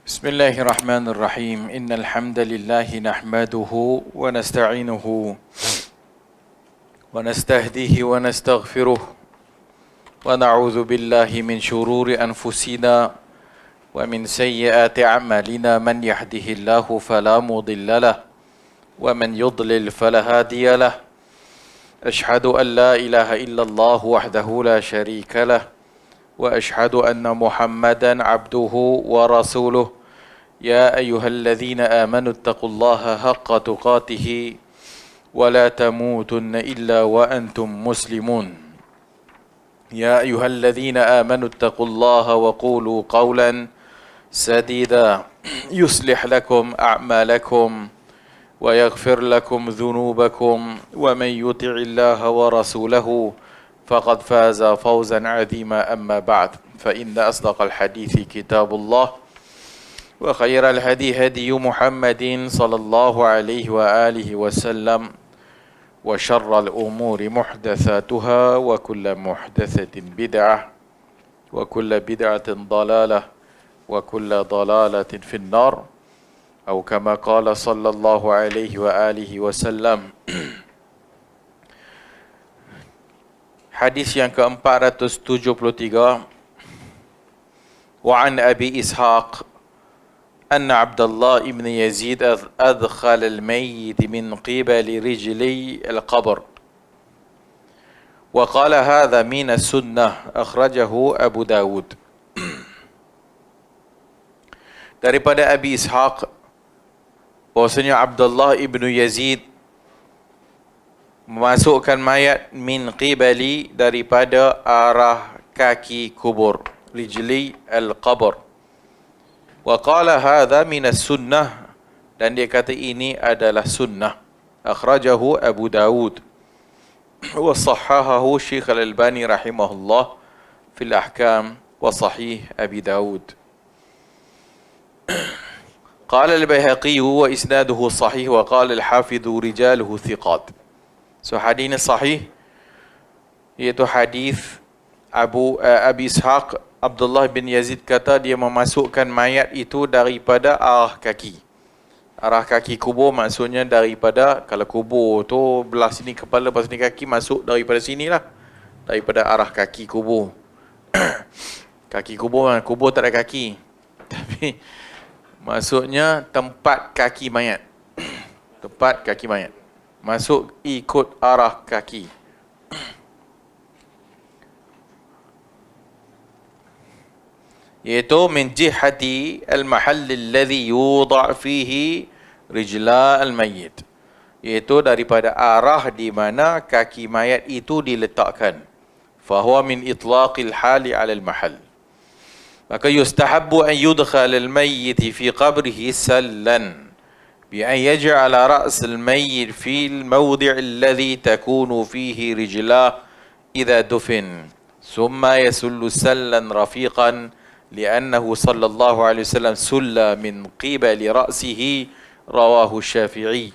بسم الله الرحمن الرحيم إن الحمد لله نحمده ونستعينه ونستهديه ونستغفره ونعوذ بالله من شرور أنفسنا ومن سيئات أعمالنا من يهده الله فلا مضل له ومن يضلل فلا هادي له أشهد أن لا إله إلا الله وحده لا شريك له وأشهد أن محمدا عبده ورسوله يا أيها الذين آمنوا اتقوا الله حق تقاته ولا تموتن إلا وأنتم مسلمون يا أيها الذين آمنوا اتقوا الله وقولوا قولا سديدا يصلح لكم أعمالكم ويغفر لكم ذنوبكم ومن يطع الله ورسوله فقد فاز فوزا عظيما أما بعد فإن أصدق الحديث كتاب الله وخير الهدي هدي محمد صلى الله عليه وآله وسلم وشر الأمور محدثاتها وكل محدثة بدعة وكل بدعة ضلالة وكل ضلالة في النار أو كما قال صلى الله عليه وآله وسلم. Hadis yang ke-473 وعن أبي إسحاق أن عبد الله بن يزيد أدخل الميت من قبل رجلي القبر وقال هذا من السنة أخرجه أبو داود. Daripada Abi Ishaq bahwasanya Abdullah ibnu Yazid memasukkan mayat min qibali daripada arah kaki kubur, rijli al-qabr. Wa qala hadha minas sunnah, dan dia kata ini adalah sunnah. Akhrajahu Abu Dawud wa sahahahu Syekh Al-Albani rahimahullah fil ahkam wa sahih Abi Dawud. Qala al-Baihaqi wa isnaduhu sahih wa qala al-Hafidh rijaluhu thiqat. So hadis ini sahih, iaitu hadis Abi Ishaq Abdullah bin Yazid kata dia memasukkan mayat itu daripada arah kaki. Arah kaki kubur maksudnya daripada, kalau kubur tu belah sini kepala, belah sini kaki, masuk daripada sinilah, daripada arah kaki kubur. Kaki kubur, kubur tak ada kaki, tapi maksudnya tempat kaki mayat. Tempat kaki mayat masuk ikut arah kaki. Iaitu min jihati al-mahall alladhi yudha fihi rijla al-mayyit, iaitu daripada arah di mana kaki mayat itu diletakkan. Fahuwa min itlaqil hali ala al-mahall. Maka yustahabbu an yudkhal al-mayyit fi qabrihi sallan bi an yaj'ala ra's al-mayyit fi al-mawdi' alladhi takunu fihi rijlah idha dufin thumma yasullu sallan rafiqan لأنه صلى الله عليه وسلم سل من قبل رأسه رواه الشافعي.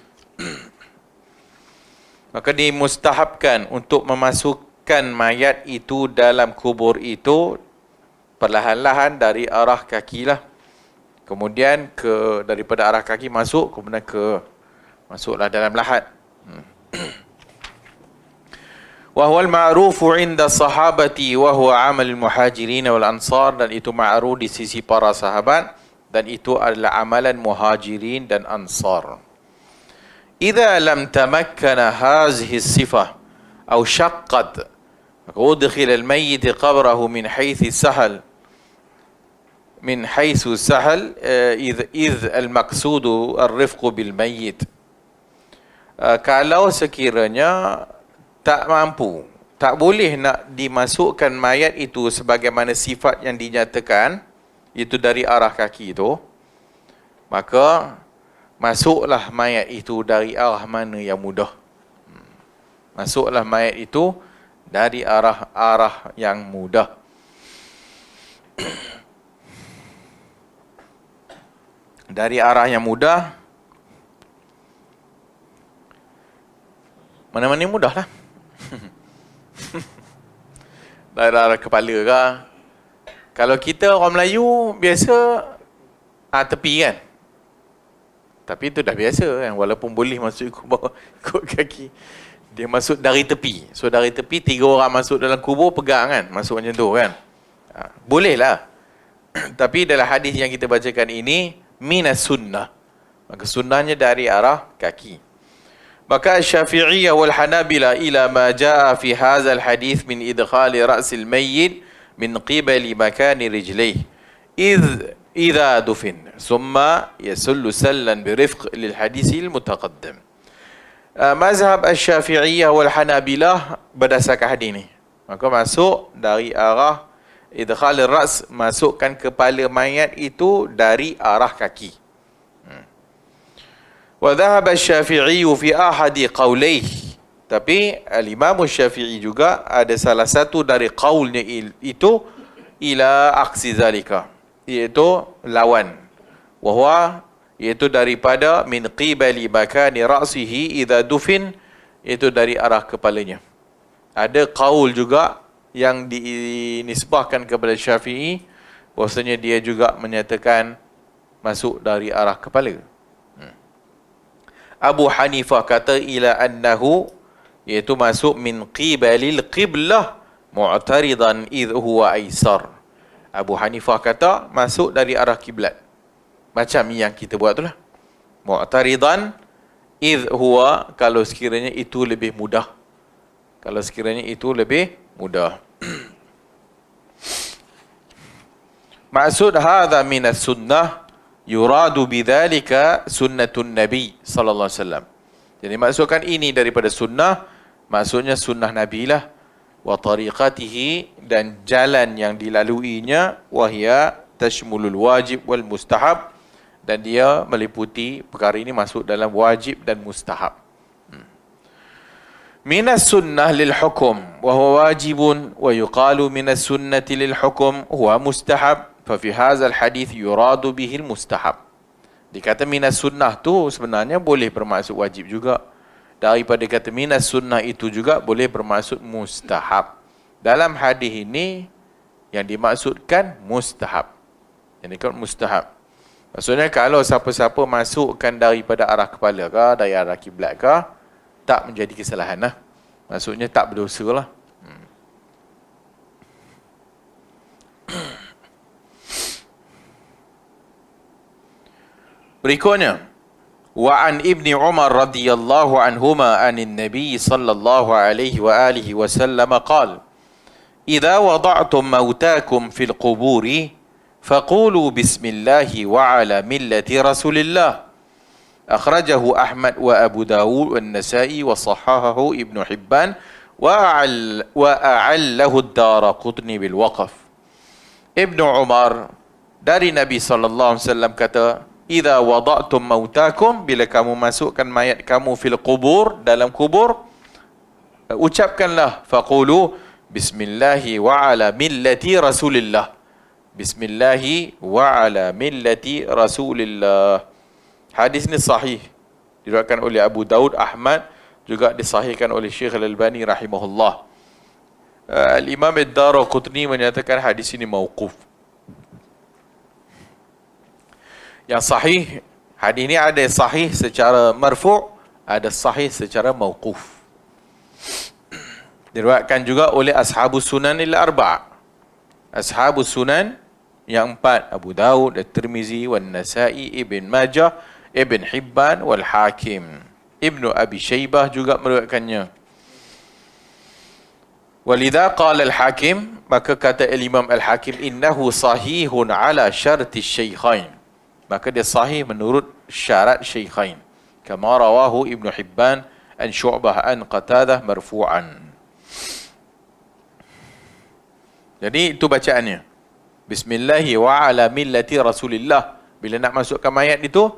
Maka dimustahabkan untuk memasukkan mayat itu dalam kubur itu perlahan-lahan dari arah kaki lah. Kemudian daripada arah kaki masuk, kemudian masuklah dalam lahat. Wahwal ma'rufu 'inda sahabati wa huwa 'amal al-muhajirin wal ansar, dan itu ma'ruf di sisi para sahabat, dan itu adalah amalan muhajirin dan ansar. Idza lam tamakkana hadhihi as-sifah aw shaqqat udkhila al-mayyit qabrahu min haythu sahal idh al-maqsudu ar-rifqu bil mayyit. Kalau sekiranya tak mampu, tak boleh nak dimasukkan mayat itu sebagaimana sifat yang dinyatakan, itu dari arah kaki itu, maka masuklah mayat itu dari arah mana yang mudah. Masuklah mayat itu dari arah yang mudah. Dari arah yang mudah, mana-mana mudah lah. Dari arah kepala ke. Kalau kita orang Melayu biasa tepi kan. Tapi itu dah biasa kan, walaupun boleh masuk kubur ikut kaki. Dia masuk dari tepi. So dari tepi 3 orang masuk dalam kubur pegang kan, masuk macam tu kan. Boleh lah. Tapi dalam hadis yang kita bacakan ini minas sunnah. Maka sunnahnya dari arah kaki. Maka Syafi'iyah wal Hanabila ila ma jaa fi hadzal hadis min idkhali ra'sil mayyit min qibali makani rijlihi idza dufin thumma yasullu sallan birifq lil hadis al mutaqaddim. Mazhab Asy-Syafi'iyah wal Hanabilah berdasarkan hadis ni. Maka masuk dari arah idkhal ar-ra's, masukkan kepala mayat itu dari arah kaki. Wa dhahaba Asy-Syafi'i fi ahadi qawlayhi. Tapi al-Imam Asy-Syafi'i juga ada salah satu dari qaulnya itu ila aqsi zalika, iaitu lawan. Wa huwa, iaitu daripada min qibali makani ra'sihi idza dufin, iaitu dari arah kepalanya. Ada qaul juga yang dinisbahkan kepada Syafi'i, bahwasanya dia juga menyatakan masuk dari arah kepala. Abu Hanifah kata ila annahu, iaitu masuk min qibalil qiblah mu'taridan idh huwa aisar. Abu Hanifah kata masuk dari arah kiblat, macam yang kita buat tu lah. Mu'taridan idh huwa, kalau sekiranya itu lebih mudah. Kalau sekiranya itu lebih mudah. Maksud hadha minas sunnah yuradu bidzalika sunnatun Nabi sallallahu alaihi wasallam. Jadi maksudkan ini daripada sunnah, maksudnya sunnah Nabi lah, wa tariqatihi, dan jalan yang dilaluinya, wahya tashmulul wajib wal mustahab, dan dia meliputi perkara ini masuk dalam wajib dan mustahab. Minas sunnah lil hukum wa huwa wajibun wa yuqalu minas sunnati lil hukum huwa mustahab, fa fi hadzal hadits yuradu bihi al mustahab. Dikata minas sunnah tu sebenarnya boleh bermaksud wajib juga. Daripada kata minas sunnah itu juga boleh bermaksud mustahab. Dalam hadis ini yang dimaksudkan mustahab. Yang dimaksud mustahab. Maksudnya kalau siapa-siapa masukkan daripada arah kepala ke, dari arah kiblat ke, tak menjadi kesalahan lah. Maksudnya tak berdosa lah. Berikutnya, wa an Ibni Umar radhiyallahu anhuma anin Nabi sallallahu alaihi wa alihi wasallam qala: "Idza wada'tum mautakum fil quburi faqulu bismillahi wa ala millati Rasulillah." Akhrajahu Ahmad wa Abu Dawud wa Nasa'i wa sahahahu Ibnu Hibban wa a'allahu ad-Daraqutni bil waqf. Ibnu Umar dari Nabi sallallahu alaihi wasallam kata, "Idza wada'tum mautakum," bila kamu masukkan mayat kamu fil qubur, dalam kubur, ucapkanlah faqulu bismillahi wa ala millati Rasulillah. Bismillahi wa ala millati Rasulillah. Hadis ni sahih, diriwayatkan oleh Abu Daud, Ahmad, juga disahihkan oleh Syekh Al-Albani rahimahullah. Al-Imam Ad-Daraqutni menyatakan hadis ini mauquf. Yang sahih, hadis ini ada sahih secara marfu', ada sahih secara mauquf. Diriwayatkan juga oleh Ashabus Sunan al-Arba'. Ashabus Sunan yang 4, Abu Daud, At-Tirmizi, Wan Nasa'i, Ibn Majah, Ibn Hibban wal Hakim. Ibnu Abi Shaybah juga meriwayatkannya. Walidha qala al-Hakim, maka kata Imam al-Hakim, innahu sahihun ala syarti syaikhain. Maka dia sahih menurut syarat syaikhain. Kama rawahu Ibnu Hibban an Syu'bah an Qatadah marfu'an. Jadi itu bacaannya. Bismillahi wa ala millati Rasulillah. Bila nak masukkan mayat itu,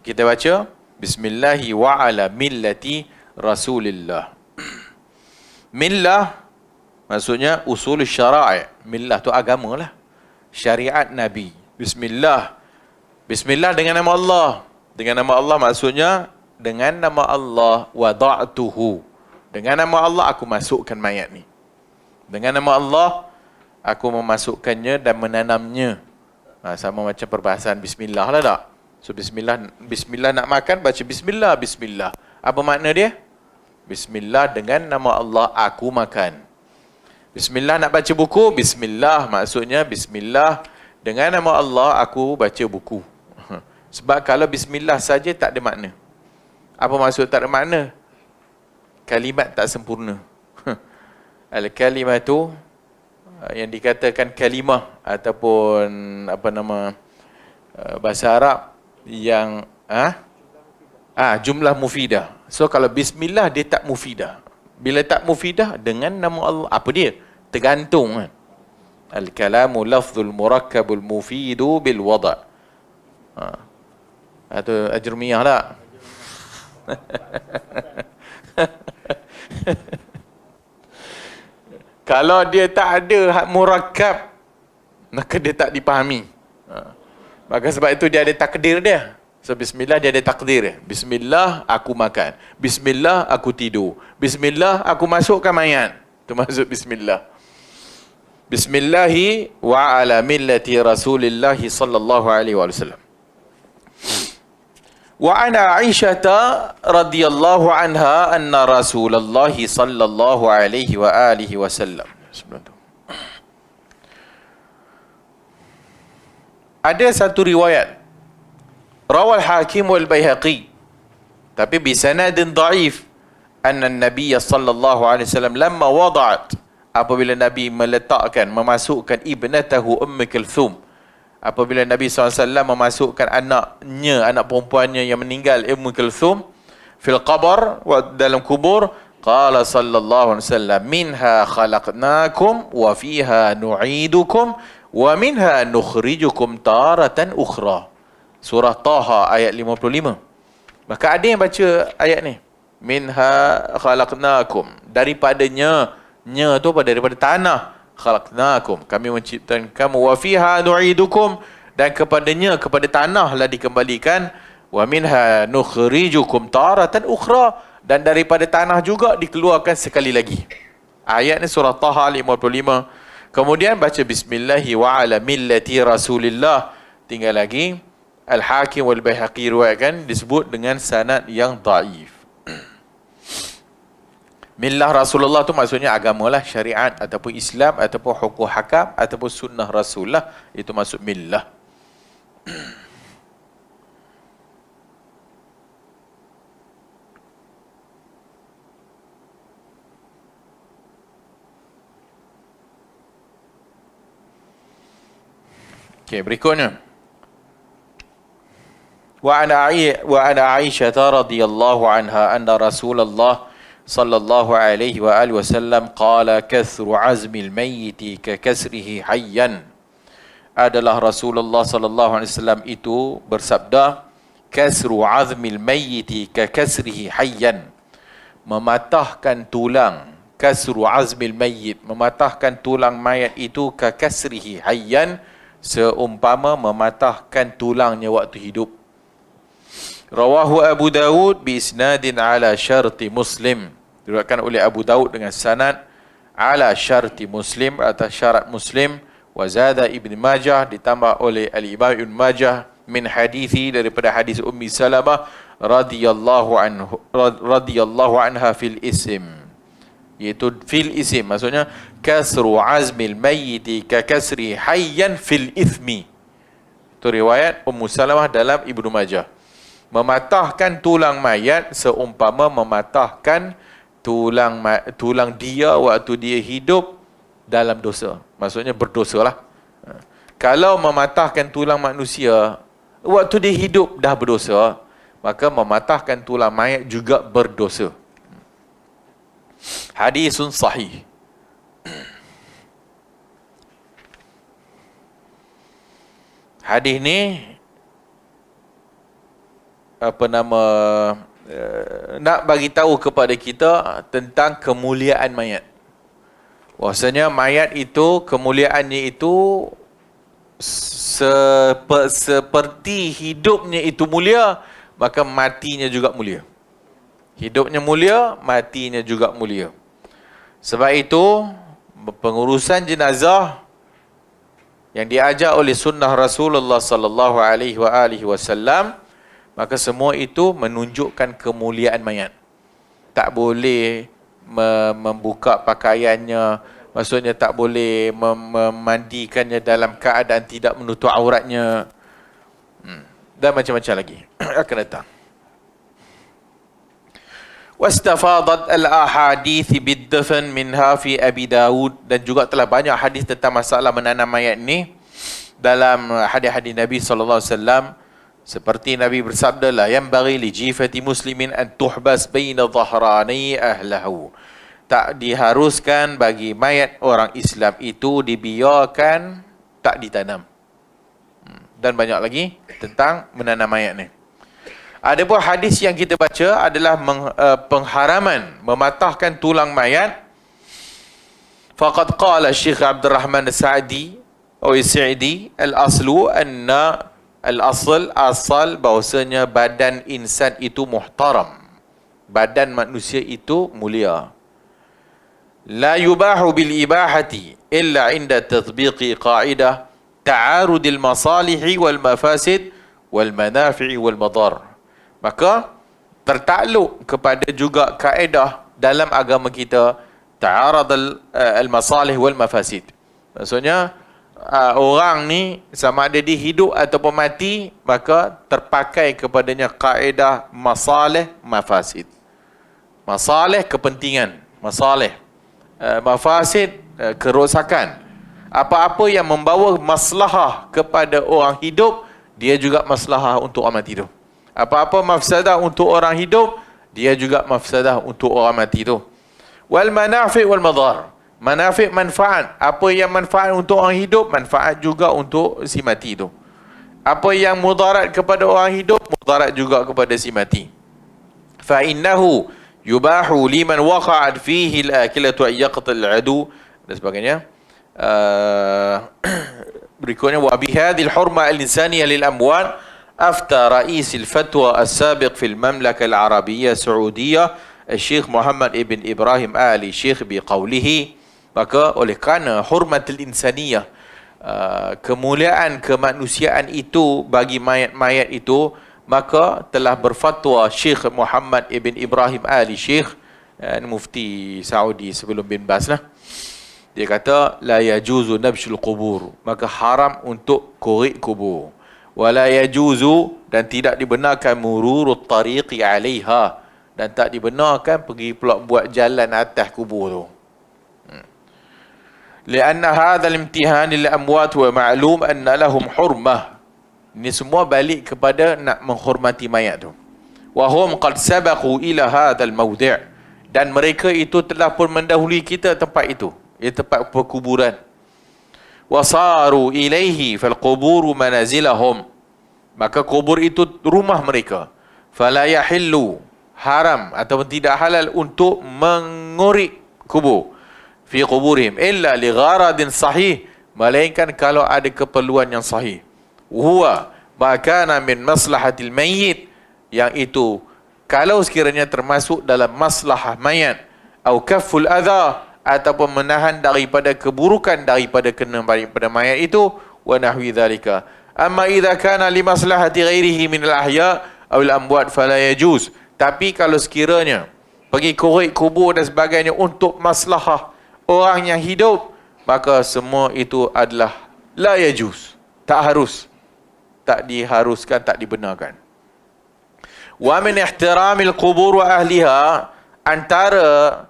kita baca bismillahi wa ala millati Rasulillah. Millah maksudnya usul syara'i. Millah tu agama lah, syariat Nabi. Bismillah. Bismillah dengan nama Allah. Dengan nama Allah maksudnya dengan nama Allah wada'tuhu. Dengan nama Allah aku masukkan mayat ni. Dengan nama Allah aku memasukkannya dan menanamnya Sama macam perbahasan bismillah lah tak? So bismillah nak makan, baca bismillah. Apa makna dia? Bismillah, dengan nama Allah aku makan. Bismillah nak baca buku, bismillah maksudnya bismillah dengan nama Allah aku baca buku. Sebab kalau bismillah saja tak ada makna. Apa maksud tak ada makna? Kalimat tak sempurna. Al-kalimatu yang dikatakan kalimah ataupun bahasa Arab yang jumlah mufidah. So kalau bismillah dia tak mufidah. Bila tak mufidah dengan nama Allah, apa dia? Tergantung kan. Al-kalamu lafzul murakkabul mufidu bil wada'. Atau ajrumiyah tak? Kalau dia tak ada murakkab, maka dia tak dipahami. Maka sebab itu dia ada takdir dia. So bismillah dia ada takdir. Bismillah aku makan. Bismillah aku tidur. Bismillah aku masukkan mayat. Itu maksud bismillah. Bismillahi wa ala millati Rasulillahi sallallahu alaihi wasallam. Wa ana Aisyah radhiyallahu anha anna Rasulullah sallallahu alaihi wa alihi wasallam. Ada satu riwayat rawal Hakim wal Baihaqi tapi bi sanadin dhaif anna an-nabiy sallallahu alaihi wasallam lamma wada'at, apabila Nabi meletakkan, memasukkan ibnatahu Kulthum, apabila Nabi SAW memasukkan anaknya, anak perempuannya yang meninggal, Kulthum, fil qabr, dalam kubur, qala sallallahu alaihi wasallam, minha khalaqnakum wa fiha nu'idukum wa minha nukhrijukum taratan ukhra. Surah Taha ayat 55. Maka ada yang baca ayat ni, minha khalaqnakum, daripadanya, nya tu apa? Daripada tanah. Khalaqnakum, kami menciptakan kamu. Wa fiha nu'idukum, dan kepadanya, kepada tanah lah dikembalikan. Wa minha nukhrijukum taratan ukhra, dan daripada tanah juga dikeluarkan sekali lagi. Ayat ni surah Taha 55. Kemudian baca bismillahi wa ala millati Rasulillah. Tinggal lagi Al-Hakim wal Baihaqi riwayatkan, disebut dengan sanad yang dhaif. Millah Rasulullah tu maksudnya agamalah, syariat ataupun Islam ataupun hukum hakam ataupun sunnah Rasulullah, itu maksud millah. Okey, berikutnya. Wa ana Aisyah radhiyallahu anha anna Rasulullah sallallahu alaihi wa alihi wasallam qala kathru azmil mayyiti ka kasrihi hayyan. Adalah Rasulullah sallallahu alaihi wasallam itu bersabda, kasru azmil mayyiti ka kasrihi hayyan, mematahkan tulang, kasru azmil mayyit, mematahkan tulang mayat itu, ka kasrihi hayyan, seumpama mematahkan tulangnya waktu hidup. Rawahu Abu Dawud bi isnadin ala syarti Muslim, diriwayatkan oleh Abu Daud dengan sanad ala syarti Muslim, atas syarat Muslim. Wa zada Ibn Majah, ditambah oleh Al-Imam Ibn Majah, min hadithi, daripada hadis Ummi Salamah radhiyallahu anha fil ism, iaitu fil ism maksudnya kasru azmil mayyiti ka kasri hayyan fil ithmi. Itu riwayat Ummu Salamah dalam Ibnu Majah. Mematahkan tulang mayat seumpama mematahkan tulang dia waktu dia hidup dalam dosa. Maksudnya berdosalah. Kalau mematahkan tulang manusia waktu dia hidup dah berdosa, maka mematahkan tulang mayat juga berdosa. Hadisun sahih. Hadis ni nak bagi tahu kepada kita tentang kemuliaan mayat. Bahasanya mayat itu, kemuliaannya itu seperti hidupnya itu mulia, maka matinya juga mulia. Hidupnya mulia, matinya juga mulia. Sebab itu pengurusan jenazah yang diajar oleh sunnah Rasulullah sallallahu alaihi wasallam, maka semua itu menunjukkan kemuliaan mayat. Tak boleh membuka pakaiannya, maksudnya tak boleh memandikannya dalam keadaan tidak menutup auratnya, dan macam-macam lagi akan datang. Wastafadat al-ahadith bid-dafn minha fi Abi Dawud, dan juga telah banyak hadis tentang masalah menanam mayat ni dalam hadis-hadis Nabi sallallahu alaihi wasallam, seperti Nabi bersabda, la yanbaghi li jifati muslimin an tuhbas baina dhahrani ahlahu. Tak diharuskan bagi mayat orang Islam itu dibiarkan tak ditanam. Dan banyak lagi tentang menanam mayat ni. Ada pun hadis yang kita baca adalah pengharaman mematahkan tulang mayat. Faqad qala Syekh Abdul Rahman As-Sa'di atau As-Sa'di, al-aslu anna asal bahawasanya badan insan itu muhtaram. Badan manusia itu mulia. La yubahu bil ibahati illa inda tatbiqi qa'idah ta'arudil masalihi wal mafasid wal manafi'i wal madar. Maka tertakluk kepada juga kaedah dalam agama kita, ta'arad al-masalih wal mafasid. Maksudnya orang ni sama ada dia hidup ataupun mati, maka terpakai kepadanya kaedah masalih mafasid. Masalih kepentingan, masalih mafasid kerosakan. Apa-apa yang membawa maslahah kepada orang hidup, dia juga maslahah untuk orang mati tu. Apa-apa mafsadah untuk orang hidup, dia juga mafsadah untuk orang mati tu. Wal manafi' wal madar. Manafi' manfaat. Apa yang manfaat untuk orang hidup, manfaat juga untuk si mati tu. Apa yang mudarat kepada orang hidup, mudarat juga kepada si mati. Fa innahu yubahu liman waqa'at fihi al-akilatu an yaqtal adu dan sebagainya. Berikutnya, wa bihadhil hurma al-insaniyah lil amwat أفتى رئيس الفتوى السابق في المملكة العربية السعودية الشيخ محمد ابن إبراهيم آل شيخ بقوله, maka oleh kerana hurmatul insaniyah, kemuliaan kemanusiaan itu bagi mayat-mayat itu, maka telah berfatwa Syekh Muhammad ibn Ibrahim Ali Syekh, mufti Saudi sebelum bin Baz lah. Dia kata la yajuzu nabshul qubur, maka haram untuk korek kubur. Wala yajuzu, dan tidak dibenarkan mururut tariqi alaiha, dan tak dibenarkan pergi pula buat jalan atas kubur tu. Lianna hadha al-imtihan lil amwat wa ma'lum anna lahum hurmah. Ini semua balik kepada nak menghormati mayat tu. Wa hum qad sabaqu ila hadha al-mawdi', dan mereka itu telah pun mendahului kita tempat itu, iaitu tempat perkuburan. Wasaru ilaihi fal quburu manazilahum, maka kubur itu rumah mereka. Fala yahillu, haram ataupun tidak halal untuk mengorek kubur fi quburihim illa li gharadin sahih, melainkan kalau ada keperluan yang sahih. Huwa ma kana min maslahatil mayyit, yang itu kalau sekiranya termasuk dalam maslahah mayat, au kafful adha, ataupun menahan daripada keburukan daripada kena pada mayat itu, wa nahwi dzalika. Amma idza kana li maslahati ghairihi min al-ahya aw al-amwat fala yajuz. Tapi kalau sekiranya pergi korek kubur dan sebagainya untuk maslahah orang yang hidup, maka semua itu adalah la yajuz, tak harus, tak diharuskan, tak dibenarkan. Wa min ihtiramil qubur wa ahliha, antara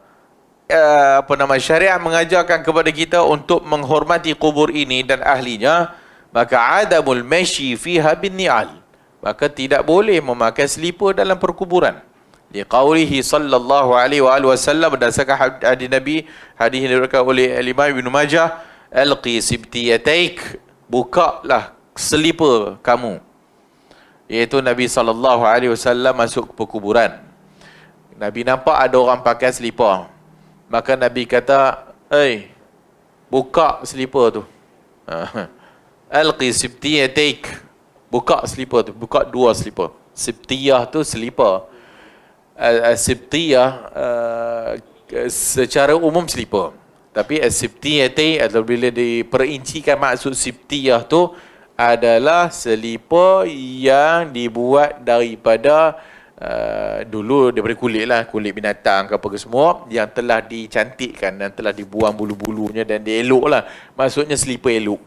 syariat mengajarkan kepada kita untuk menghormati kubur ini dan ahlinya, maka adamul mashi fiha bin ni'al, maka tidak boleh memakai selipar dalam perkuburan. Liqaulihi sallallahu alaihi wasallam, berdasarkan hadis Nabi, hadis yang diriwayatkan oleh Imam Ibn Majah, alqi sibtiyataik, bukalah selipar kamu. Iaitu Nabi sallallahu alaihi wasallam masuk ke perkuburan. Nabi nampak ada orang pakai selipar. Maka Nabi kata, buka selipar tu. Alqi sibtiyataik, buka selipar tu, buka dua selipar. Sibtiyah tu selipar. Sibtiyah secara umum selipar. Tapi as-sibtiyati atau bila diperincikan maksud sibtiyah tu adalah selipar yang dibuat daripada dulu daripada kulit lah, kulit binatang ke apa ke semua, yang telah dicantikkan dan telah dibuang bulu-bulunya dan dia elok lah. Maksudnya selipar elok.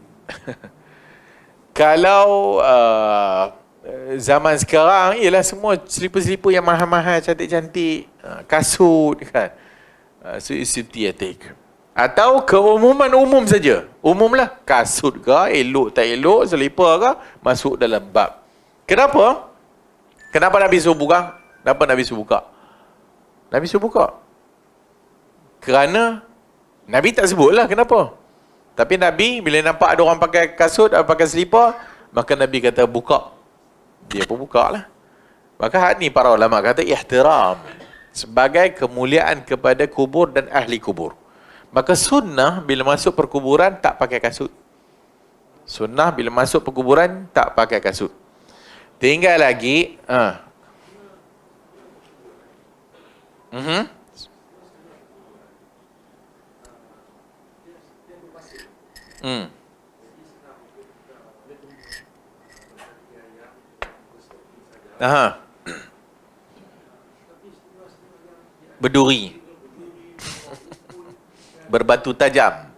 Kalau zaman sekarang ialah semua selipar-selipar yang mahal-mahal, cantik-cantik, kasut kan. So sibtiyatik. Atau keumuman umum saja. Umumlah kasut ke, elok tak elok, selipar ke, masuk dalam bab. Kenapa? Kenapa Nabi suruh buka? Kenapa Nabi suruh buka? Nabi suruh buka. Kerana Nabi tak sebutlah kenapa. Tapi Nabi bila nampak ada orang pakai kasut atau pakai selipar, maka Nabi kata buka. Dia pun buka lah. Maka hal ni para ulama kata ihtiram. Sebagai kemuliaan kepada kubur dan ahli kubur. Maka sunnah bila masuk perkuburan tak pakai kasut. Sunnah bila masuk perkuburan tak pakai kasut. Tinggal lagi berduri. Berbatu tajam.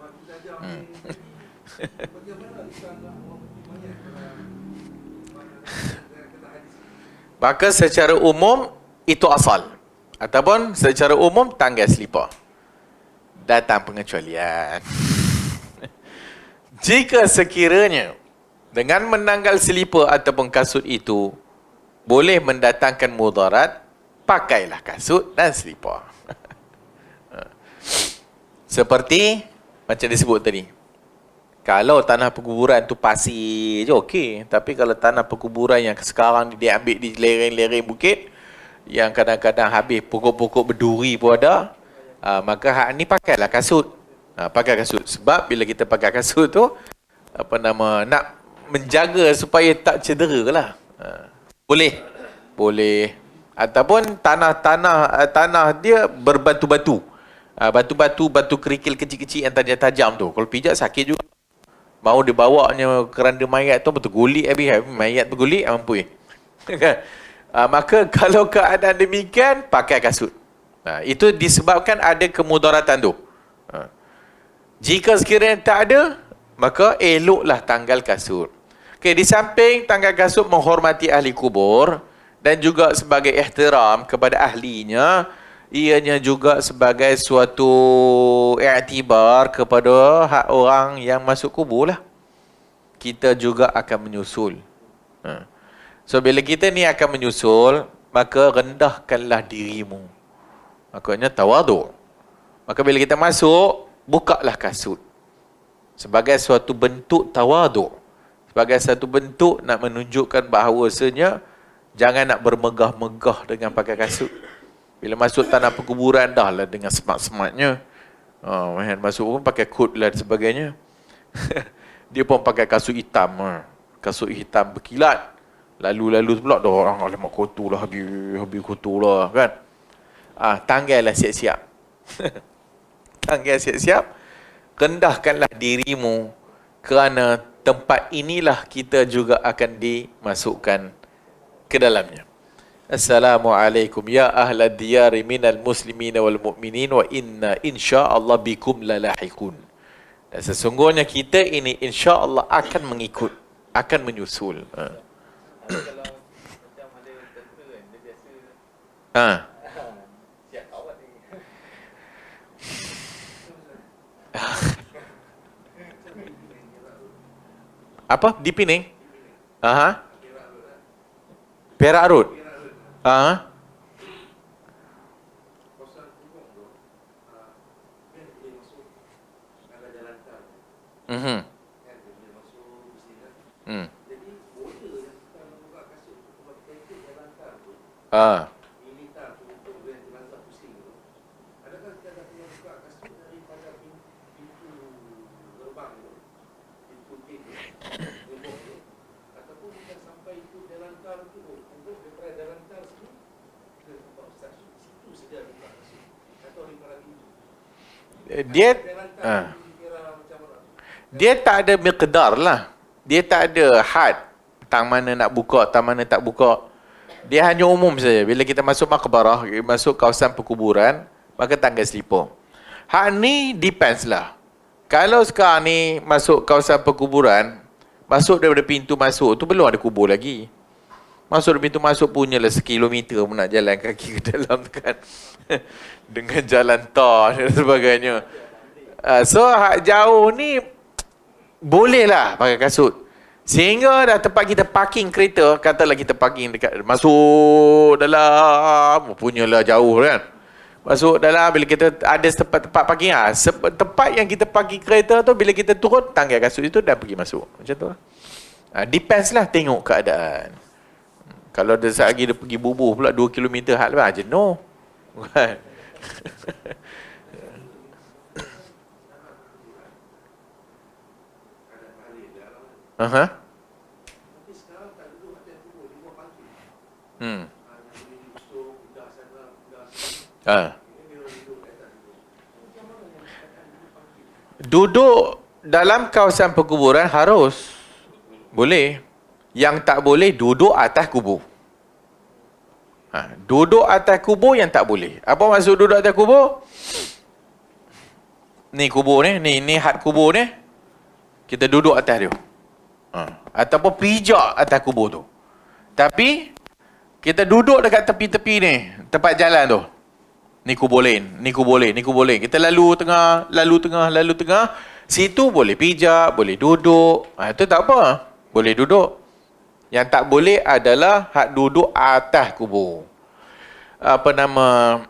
Maka secara umum itu asal. Ataupun secara umum tanggal selipar. Datang pengecualian. Jika sekiranya dengan menanggal selipar ataupun kasut itu boleh mendatangkan mudarat, pakailah kasut dan selipar. Seperti macam disebut tadi. Kalau tanah perkuburan tu pasir je okey, tapi kalau tanah perkuburan yang sekarang dia ambil di lereng-lereng bukit yang kadang-kadang habis pokok-pokok berduri pun ada, maka hak ni pakailah kasut. Pakai kasut sebab bila kita pakai kasut tu nak menjaga supaya tak cedera lah. Boleh. Ataupun tanah dia berbatu-batu. Batu kerikil kecil-kecil yang tajam-tajam tu. Kalau pijak sakit juga. Mau dibawanya keranda mayat tu betul gulik habis. Mayat bergulik mampu. Maka kalau keadaan demikian pakai kasut. Itu disebabkan ada kemudaratan tu. Jika sekiranya tak ada, maka eloklah tanggal kasut. Okey, di samping tanggal kasut menghormati ahli kubur dan juga sebagai ihtiram kepada ahlinya, ianya juga sebagai suatu i'tibar kepada hak orang yang masuk kubur lah. Kita juga akan menyusul. So bila kita ni akan menyusul, maka rendahkanlah dirimu. Maknanya tawaduk. Maka bila kita masuk, bukalah kasut. Sebagai suatu bentuk tawaduk. Sebagai satu bentuk nak menunjukkan bahawasanya jangan nak bermegah-megah dengan pakai kasut. Bila masuk tanah perkuburan dah lah dengan smart-smartnya. Masuk pun pakai kod lah dan sebagainya. Dia pun pakai kasut hitam. Kasut hitam berkilat. Lalu pula dah orang alamak kotor lah. Habis kotor lah kan. Tanggallah siap-siap. Tanggal siap-siap. Rendahkanlah dirimu. Kerana tempat inilah kita juga akan dimasukkan ke dalamnya. Assalamualaikum ya ahla diyari minal muslimina wal mu'minin wa inna insya'Allah bikum lalahiqun. Dan sesungguhnya kita ini insya'Allah akan mengikut, akan menyusul. Apa? Di Pening? Perak Road. Dia dia tak ada miqdar lah. Dia tak ada had. Tang mana nak buka, tang mana tak buka. Dia hanya umum saja. Bila kita masuk makbarah, masuk kawasan perkuburan, maka tanggal selipar. Hak ni depends lah. Kalau sekarang ni masuk kawasan perkuburan, masuk daripada pintu masuk tu belum ada kubur lagi. Masuk dari pintu masuk punyalah sekilometer pun nak jalan kaki ke dalam kan. Dengan jalan tar dan sebagainya. So hak jauh ni bolehlah pakai kasut. Sehingga dah tempat kita parking kereta, katalah kita parking dekat, masuk dalam, punyalah jauh kan. Masuk dalam, bila kita ada tempat parking, tempat yang kita parking kereta tu, bila kita turun, tanggal kasut itu dah pergi masuk. Macam tu lah. Depends lah, tengok keadaan. Kalau ada saat lagi dia pergi bubuh pula 2 km hal lah, jenuh. Kan? Duduk dalam kawasan perkuburan harus. Boleh. Yang tak boleh duduk atas kubur. Duduk atas kubur yang tak boleh. Apa maksud duduk atas kubur? Ni kubur ni, ni had kubur ni. Kita duduk atas dia. Ataupun pijak atas kubur tu. Tapi kita duduk dekat tepi-tepi ni, tempat jalan tu. Ni kubur lain, ni kubur lain, ni kubur lain. Kita lalu tengah, lalu tengah, lalu tengah. Situ boleh pijak, boleh duduk. Itu tak apa. Boleh duduk. Yang tak boleh adalah hak duduk atas kubur. Apa nama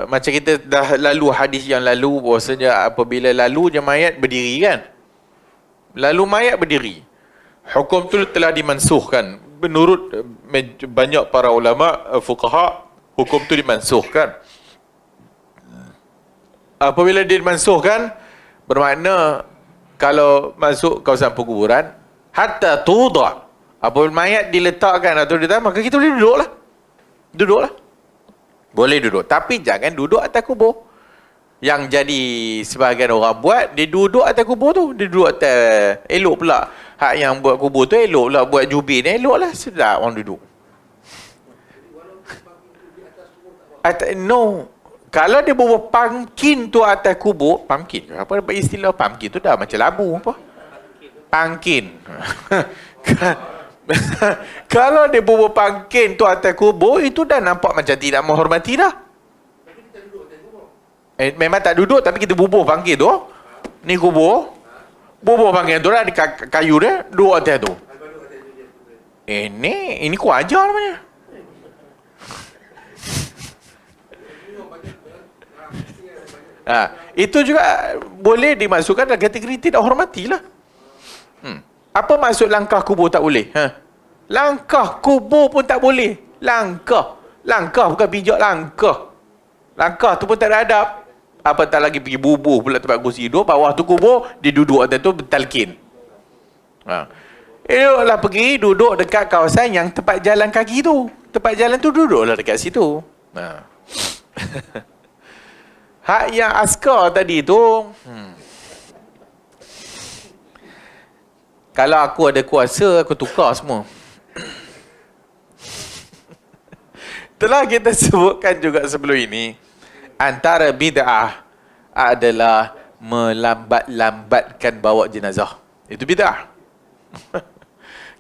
macam kita dah lalu hadis yang lalu, bahawasanya apabila lalu je mayat berdiri kan. Lalu mayat berdiri. Hukum tu telah dimansuhkan. Menurut banyak para ulama fuqaha, hukum tu dimansuhkan. Apabila dia dimansuhkan, bermakna kalau masuk kawasan perkuburan, hatta tuda', apabila mayat diletakkan atau diletakkan, maka kita boleh duduklah. Duduklah. Boleh duduk. Tapi jangan duduk atas kubur. Yang jadi sebahagian orang buat, dia duduk atas kubur tu. Dia duduk atas, elok pula. Hak yang buat kubur tu elok pula. Buat jubir ni elok lah. Sedap orang duduk. No. Kalau dia bawa pumpkin tu atas kubur, pumpkin, apa istilah pumpkin tu dah macam labu apa? Pumpkin. Kalau dia bawa pumpkin tu atas kubur, itu dah nampak macam tidak menghormati dah. Memang tak duduk, tapi kita bubuh pumpkin tu. Ni kubur. Bubuh pumpkin tu lah, di kayu dia, duduk atas tu. Ini kurang ajar namanya. Itu juga boleh dimasukkan dalam kategori tidak hormati lah. Apa maksud langkah kubur tak boleh? Langkah kubur pun tak boleh. Langkah bukan pijak, langkah tu pun tak ada adab. Apa tak lagi pergi bubuh pula tempat kursi duduk, bawah tu kubur, dia duduk atas tu talqin. Eloklah pergi duduk dekat kawasan yang tempat jalan kaki tu. Tempat jalan tu duduklah dekat situ. Hak yang askar tadi tu, kalau aku ada kuasa, aku tukar semua. Telah kita sebutkan juga sebelum ini, antara bid'ah adalah melambat-lambatkan bawa jenazah. Itu bid'ah.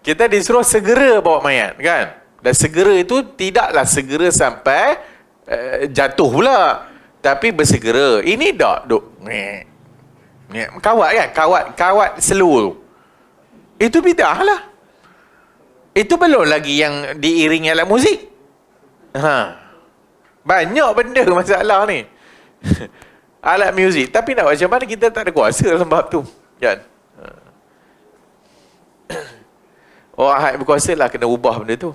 Kita disuruh segera bawa mayat, kan? Dan segera itu tidaklah segera sampai jatuh pula. Tapi bersegera. Ini dak duk kawat kan? Kawat slow. Itu bidah lah. Itu belum lagi yang diiringi alat muzik. Banyak benda masalah ni. Alat muzik. Tapi nak macam mana, kita tak ada kuasa dalam bab tu. Kan? Orang hak berkuasa lah kena ubah benda tu.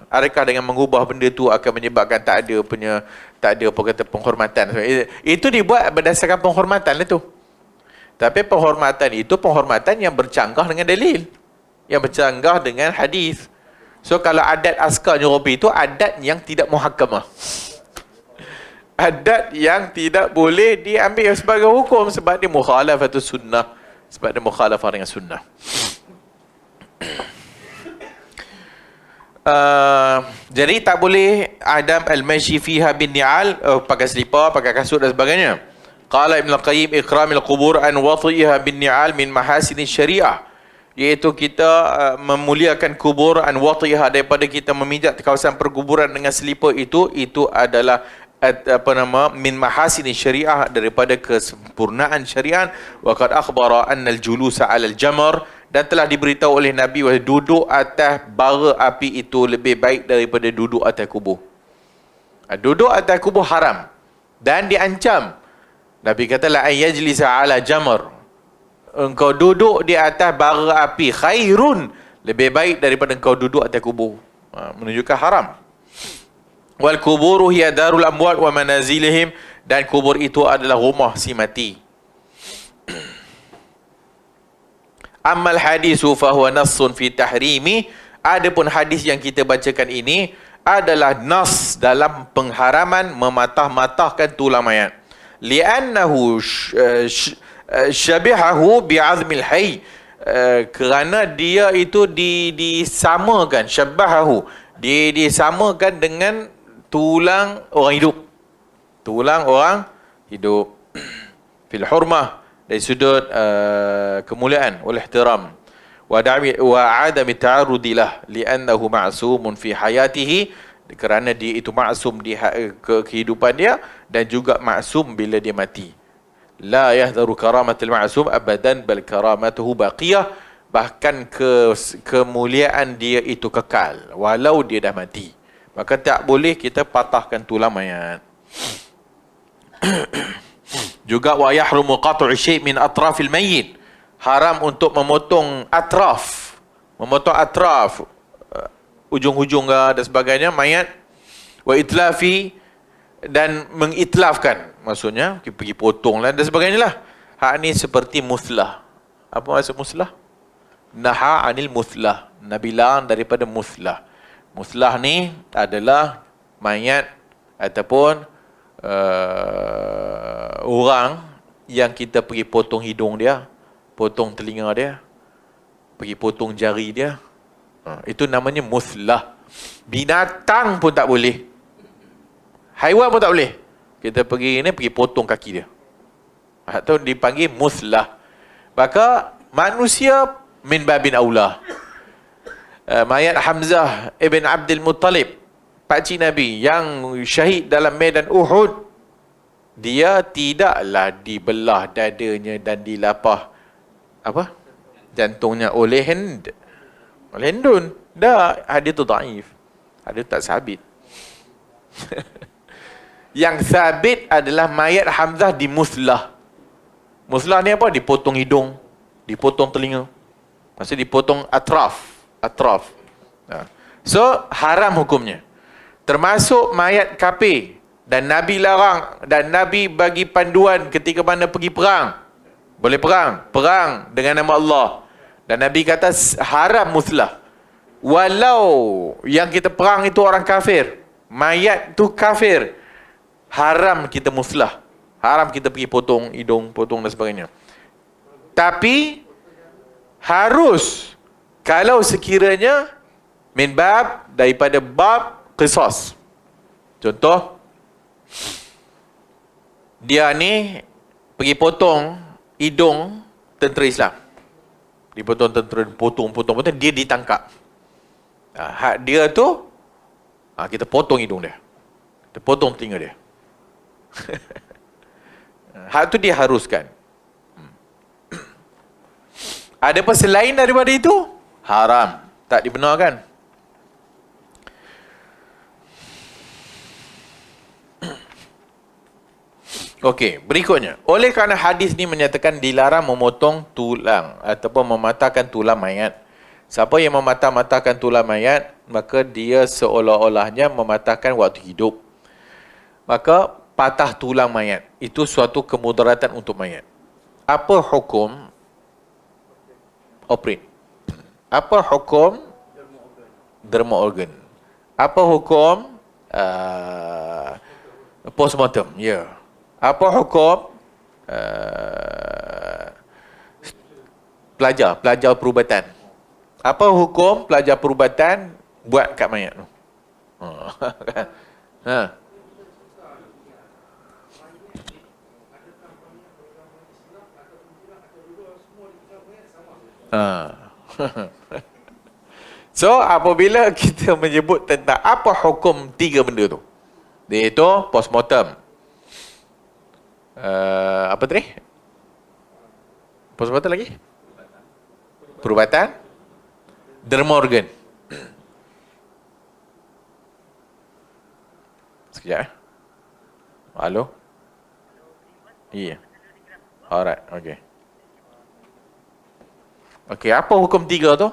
Adakah dengan mengubah benda tu akan menyebabkan tak ada apa kata penghormatan? Itu dibuat berdasarkan penghormatan lah tu. Tapi penghormatan itu penghormatan yang bercanggah dengan dalil, yang bercanggah dengan hadis. So kalau adat askar Europi itu adat yang tidak muhakkamah. adat yang tidak boleh diambil sebagai hukum sebab dia mukhalafatus sunnah, sebab dia mukhalafah dengan sunnah. Jadi tak boleh adam al-mashi fiha bin ni'al, pakai selipar, pakai kasut dan sebagainya. Qala Ibn al-Qayyim ikramil qubur an wati'iha bin ni'al min mahasin syariah, iaitu kita memuliakan kubur, an wati'iha, daripada kita memijak kawasan perkuburan dengan selipar itu adalah min mahasin syariah, daripada kesempurnaan syariat. Wa qad akhbara anna al-julusa 'ala al-jamr, dan telah diberitahu oleh Nabi bahawa duduk atas bara api itu lebih baik daripada duduk atas kubur. Duduk atas kubur haram dan diancam. Nabi kata la ayajlisa 'ala jamr, engkau duduk di atas bara api khairun, lebih baik daripada engkau duduk atas kubur. Menunjukkan haram. Wal kuburu hiya darul amwat wa manazilihim, dan kubur itu adalah rumah si mati. Ammal hadisu fahuwa nassun fi tahrimi, adapun hadis yang kita bacakan ini adalah nas dalam pengharaman mematah-matahkan tulang mayat. Li'annahu syabihahu bi'azmil hayy, kerana dia itu disamakan, syabahahu, disamakan dengan tulang orang hidup. Tulang orang hidup. Fil hurmah, dari sudut kemuliaan wal ihtiram, wa adami ta'arrudilah li'annahu ma'sumun fi hayatihi, kerana dia itu maksum di kehidupan dia, dan juga maksum bila dia mati. La yahdharu karamatul ma'sum abadan bal karamatuhu baqiyah, bahkan kemuliaan dia itu kekal walau dia dah mati. Maka tak boleh kita patahkan tulang mayat. Juga wa yahrumu qat'u syai' min atrafil mayyit, haram untuk memotong atraf, ujung-ujung dan sebagainya mayat. Wa itlafi, dan mengitlafkan, maksudnya pergi potong dan sebagainya lah. Hak ni seperti muslah. Apa maksud muslah? Naha anil muslah, Nabi larang daripada muslah. Muslah ni adalah mayat ataupun orang yang kita pergi potong hidung dia, potong telinga dia, pergi potong jari dia, itu namanya muslah. Binatang pun tak boleh, haiwan pun tak boleh. Kita pergi potong kaki dia, atau dipanggil muslah. Maka manusia min babin aula. Mayat Hamzah ibn Abdul Muttalib, pakcik Nabi yang syahid dalam medan Uhud, dia tidaklah dibelah dadanya dan dilapah jantungnya oleh Hindun. Dah, hadis tu dhaif, hadis tak sabit. Yang sabit adalah mayat Hamzah di muslah. Muslah ni apa? Dipotong hidung, dipotong telinga, maksudnya dipotong atraf. So haram hukumnya, termasuk mayat kafir. Dan Nabi larang, dan Nabi bagi panduan ketika mana pergi perang. Boleh perang dengan nama Allah, dan Nabi kata haram muslah. Walau yang kita perang itu orang kafir, mayat tu kafir, haram kita muslah, haram kita pergi potong hidung, potong dan sebagainya. Tapi harus kalau sekiranya min bab, daripada bab qisas. Contoh, dia ni pergi potong hidung tentera Islam, dipotong tentera, potong, dia ditangkap. Hak dia tu, kita potong hidung dia, kita potong telinga dia. Hak tu dia haruskan. Ada apa selain daripada itu? Haram, tak dibenarkan. Okey, berikutnya, oleh kerana hadis ni menyatakan dilarang memotong tulang ataupun mematahkan tulang mayat. Siapa yang mematah-matahkan tulang mayat, maka dia seolah-olahnya mematahkan waktu hidup. Maka patah tulang mayat itu suatu kemudaratan untuk mayat. Apa hukum operate? Apa hukum derma organ? Apa hukum Postmortem, ya. Apa hukum uh, pelajar perubatan? Apa hukum pelajar perubatan buat kat mayat tu? Ha. Ha. So, apabila kita menyebut tentang apa hukum tiga benda tu, iaitu postmortem, apa tadi? Postmortem lagi? Perubatan, derma organ. Sekejap. Halo? Iya. Alright, okay. Okay, apa hukum tiga tu?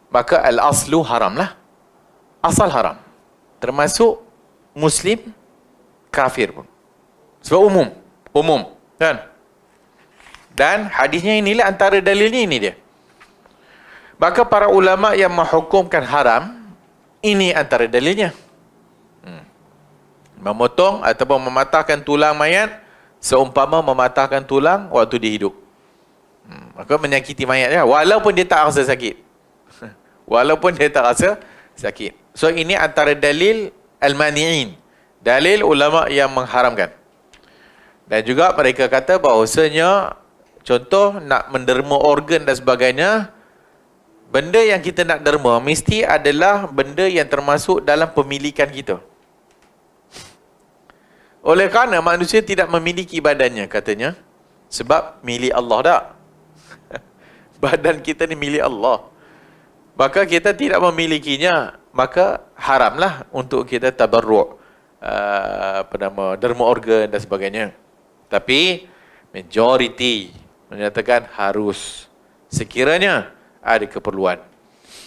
Maka al-aslu haram lah. Asal haram. Termasuk Muslim, kafir pun. Sebab umum. Kan? Dan hadisnya inilah antara dalilnya ini dia. Maka para ulama yang menghukumkan haram, ini antara dalilnya. Memotong ataupun mematahkan tulang mayat seumpama mematahkan tulang waktu dia hidup. Maka menyakiti mayat dia, walaupun dia tak rasa sakit. Walaupun dia tak rasa sakit. So ini antara dalil al-mani'in, dalil ulama yang mengharamkan. Dan juga mereka kata bahawasanya contoh nak menderma organ dan sebagainya, benda yang kita nak derma mesti adalah benda yang termasuk dalam pemilikan kita. Oleh kerana manusia tidak memiliki badannya katanya, sebab milik Allah tak. Badan kita ni milik Allah. Maka kita tidak memilikinya, maka haramlah untuk kita tabarruk, derma organ dan sebagainya. Tapi majoriti menyatakan harus sekiranya ada keperluan.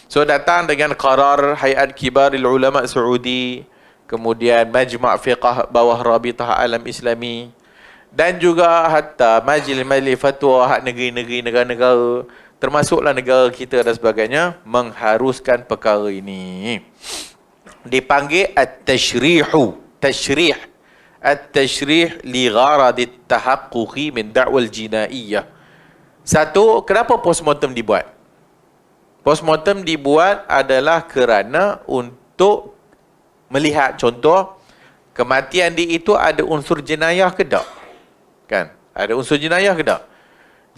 So datang dengan qarar Hayat Kibaril Ulama Saudi, kemudian Majma' Fiqh bawah Rabitah Alam Islami, dan juga hatta majlis-majlis fatwa hak negeri-negeri, negara-negara, termasuklah negara kita dan sebagainya, mengharuskan perkara ini. Dipanggil at-tashrihu, tashrih. At-tashrih li gharadit tahaqquqi min da'wal jinaiyah. Satu, kenapa postmortem dibuat? Postmortem dibuat adalah kerana untuk melihat contoh kematian dia itu ada unsur jenayah ke tak? Kan? Ada unsur jenayah ke tak?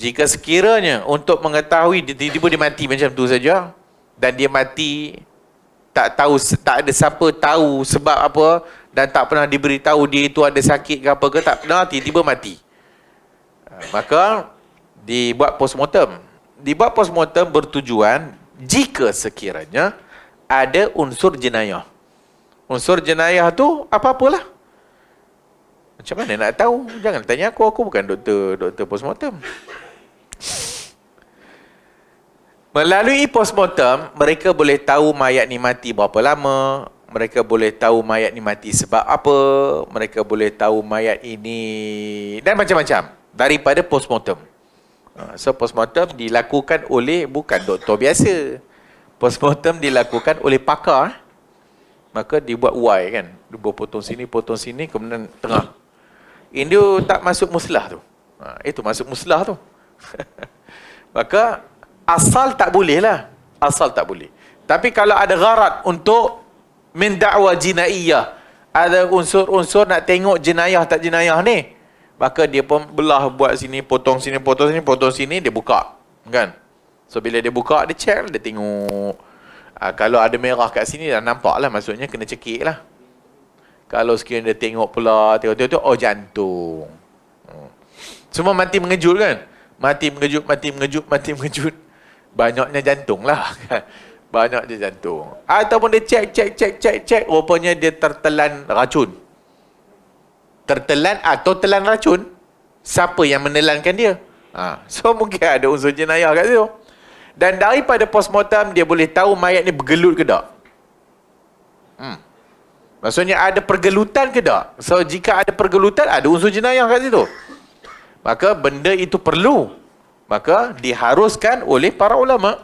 Jika sekiranya untuk mengetahui tiba-tiba dia mati macam tu saja, dan dia mati tak tahu, tak ada siapa tahu sebab apa, dan tak pernah diberitahu dia itu ada sakit ke apa ke, tak pernah, tiba-tiba mati, maka dibuat postmortem. Dibuat postmortem bertujuan jika sekiranya ada unsur jenayah. Unsur jenayah tu apa-apalah. Macam mana nak tahu? Jangan tanya aku bukan doktor postmortem. Melalui postmortem, mereka boleh tahu mayat ni mati berapa lama, mereka boleh tahu mayat ni mati sebab apa, mereka boleh tahu mayat ini, dan macam-macam daripada postmortem. So postmortem dilakukan oleh bukan doktor biasa. Postmortem dilakukan oleh pakar. Maka dibuat Y kan, dia potong sini, kemudian tengah. Ini tak masuk muslah tu. Itu masuk muslah tu. Maka asal tak boleh lah. Asal tak boleh. Tapi kalau ada gharat untuk min da'wa jinaiyah, ada unsur-unsur nak tengok jenayah tak jenayah ni, maka dia pun belah, buat sini, potong sini, dia buka. Kan? So bila dia buka, dia check, dia tengok. Kalau ada merah kat sini, dah nampak lah, maksudnya kena cekik lah. Kalau sekiranya dia tengok pula, tengok, oh jantung. Semua mati mengejut kan? Mati mengejut. Banyaknya jantung lah. Banyaknya jantung. Ataupun dia cek, rupanya dia tertelan racun. Tertelan atau telan racun. Siapa yang menelankan dia? So mungkin ada unsur jenayah kat situ. Dan daripada postmortem, dia boleh tahu mayat ni bergelut ke tak. Maksudnya ada pergelutan ke tak. So jika ada pergelutan, ada unsur jenayah kat situ, maka benda itu perlu, maka diharuskan oleh para ulama.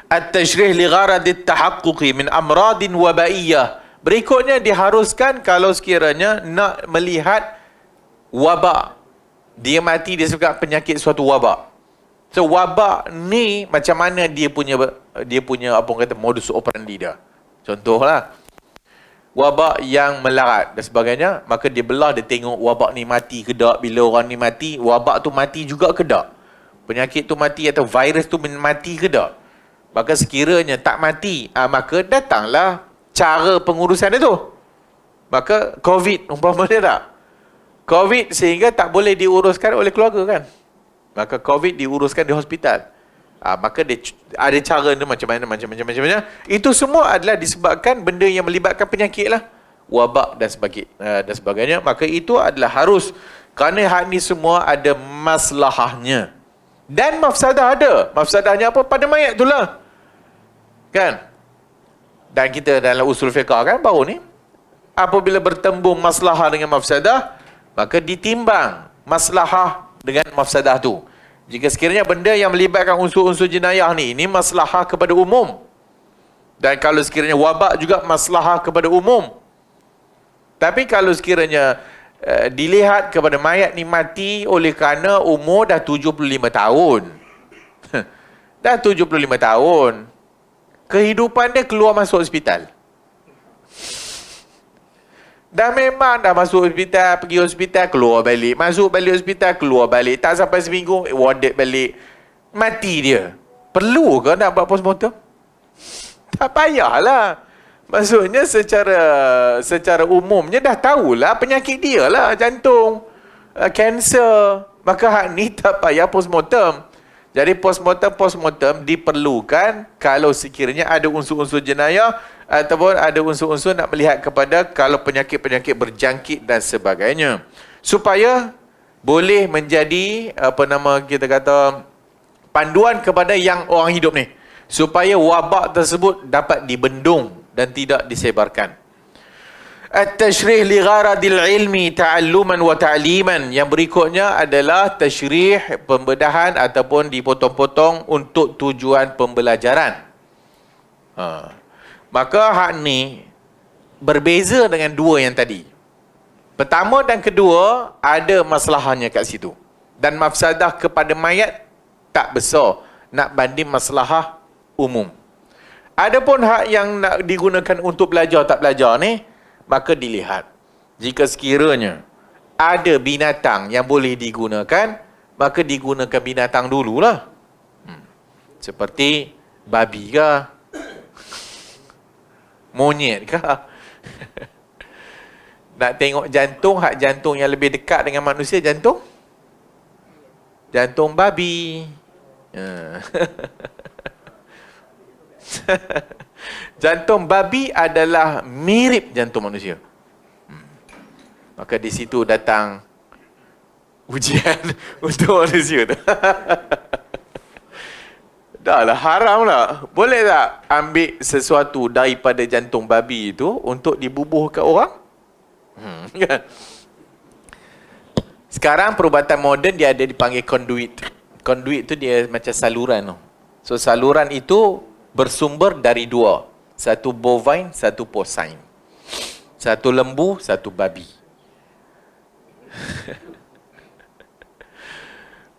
At-tashrih li gharadit tahaqquqi min amradin wabaiyah Berikutnya diharuskan kalau sekiranya nak melihat wabak. Dia mati disebabkan penyakit suatu wabak. So wabak ni macam mana dia punya apa orang kata modus operandi dia. Contohlah wabak yang melarat dan sebagainya, maka dia belah, dia tengok wabak ni mati ke tak. Bila orang ni mati, wabak tu mati juga ke tak, penyakit tu mati atau virus tu mati ke tak. Maka sekiranya tak mati, maka datanglah cara pengurusan dia tu. Maka COVID umpamanya tak, COVID sehingga tak boleh diuruskan oleh keluarga kan, maka COVID diuruskan di hospital. Maka dia ada cara dia macam mana. Itu semua adalah disebabkan benda yang melibatkan penyakit lah, wabak dan sebagainya. Maka itu adalah harus, kerana hak ni semua ada maslahahnya dan mafsadah ada. Mafsadahnya apa? Pada mayat tu lah kan. Dan kita dalam usul fiqah kan baru ni, apabila bertembung maslahah dengan mafsadah, maka ditimbang maslahah dengan mafsadah tu. Jika sekiranya benda yang melibatkan unsur-unsur jenayah ni, ini maslahah kepada umum. Dan kalau sekiranya wabak juga maslahah kepada umum. Tapi kalau sekiranya dilihat kepada mayat ni mati oleh kerana umur dah 75 tahun. Dah 75 tahun. Kehidupan dia keluar masuk hospital. Dah memang dah masuk hospital, pergi hospital, keluar balik. Masuk balik hospital, keluar balik. Tak sampai seminggu, warded balik. Mati dia. Perlu ke nak buat postmortem? Tak payahlah. Maksudnya secara umumnya dah tahulah penyakit dia lah. Jantung, kanser. Maka hak ni tak payah postmortem. Jadi postmortem diperlukan kalau sekiranya ada unsur-unsur jenayah ataupun ada unsur-unsur nak melihat kepada kalau penyakit-penyakit berjangkit dan sebagainya. Supaya boleh menjadi kita kata panduan kepada yang orang hidup ni. Supaya wabak tersebut dapat dibendung dan tidak disebarkan. At-tashrih li gharadil ilmi ta'alluman wa ta'liman. Yang berikutnya adalah tashrih, pembedahan ataupun dipotong-potong untuk tujuan pembelajaran. Maka hak ni berbeza dengan dua yang tadi. Pertama dan kedua ada masalahnya kat situ. Dan mafsadah kepada mayat tak besar nak banding masalah umum. Adapun hak yang nak digunakan untuk belajar tak belajar ni, maka dilihat. Jika sekiranya ada binatang yang boleh digunakan, maka digunakan binatang dululah. Seperti babi ke? Monyet ke? Nak tengok jantung, hak jantung yang lebih dekat dengan manusia, jantung babi. Jantung babi adalah mirip jantung manusia. Maka di situ datang ujian untuk manusia tu. Dah lah, haram lah. Boleh tak ambil sesuatu daripada jantung babi itu untuk dibubuh ke orang? Sekarang perubatan moden dia ada dipanggil conduit. Conduit tu dia macam saluran tu. So saluran itu bersumber dari dua. Satu bovine, satu porcine. Satu lembu, satu babi.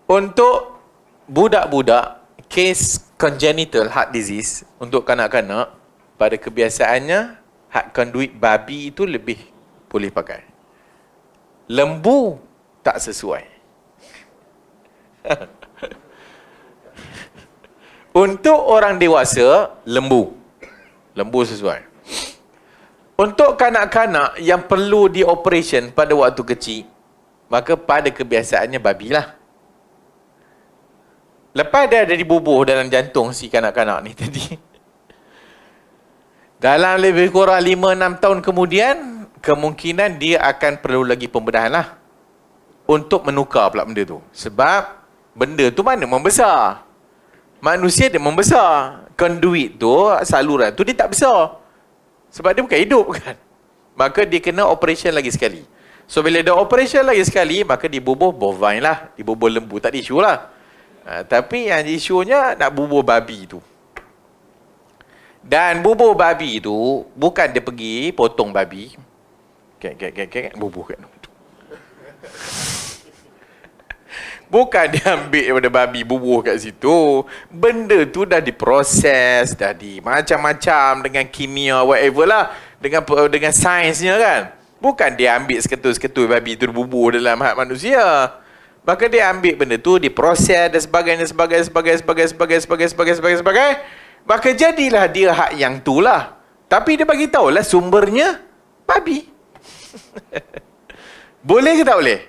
Untuk budak-budak, kes congenital heart disease, untuk kanak-kanak, pada kebiasaannya, hak conduit babi itu lebih boleh pakai. Lembu tak sesuai. Untuk orang dewasa, lembu sesuai. Untuk kanak-kanak yang perlu dioperation pada waktu kecil, maka pada kebiasaannya babilah. Lepas dia ada dibubuh dalam jantung si kanak-kanak ni tadi, dalam lebih kurang 5-6 tahun kemudian, kemungkinan dia akan perlu lagi pembedahan lah untuk menukar pula benda tu. Sebab benda tu mana membesar. Manusia dia membesar. Conduit tu, saluran tu dia tak besar. Sebab dia bukan hidup kan. Maka dia kena operation lagi sekali. So bila dia operation lagi sekali, maka dibubuh bovine lah. Dibubuh lembu, tak ada isu lah. Tapi yang isunya nak bubuh babi tu. Dan bubur babi tu bukan dia pergi potong babi. Bubur kat. Bukan dia ambil daripada babi bubur kat situ. Benda tu dah diproses, dah di macam-macam dengan kimia whatever lah, dengan sainsnya kan. Bukan dia ambil seketul-seketul babi tu bubur dalam hak manusia. Maka dia ambil benda tu, diproses dan sebagainya. Maka jadilah dia hak yang tu lah. Tapi dia bagi tahulah sumbernya babi. Boleh ke tak boleh?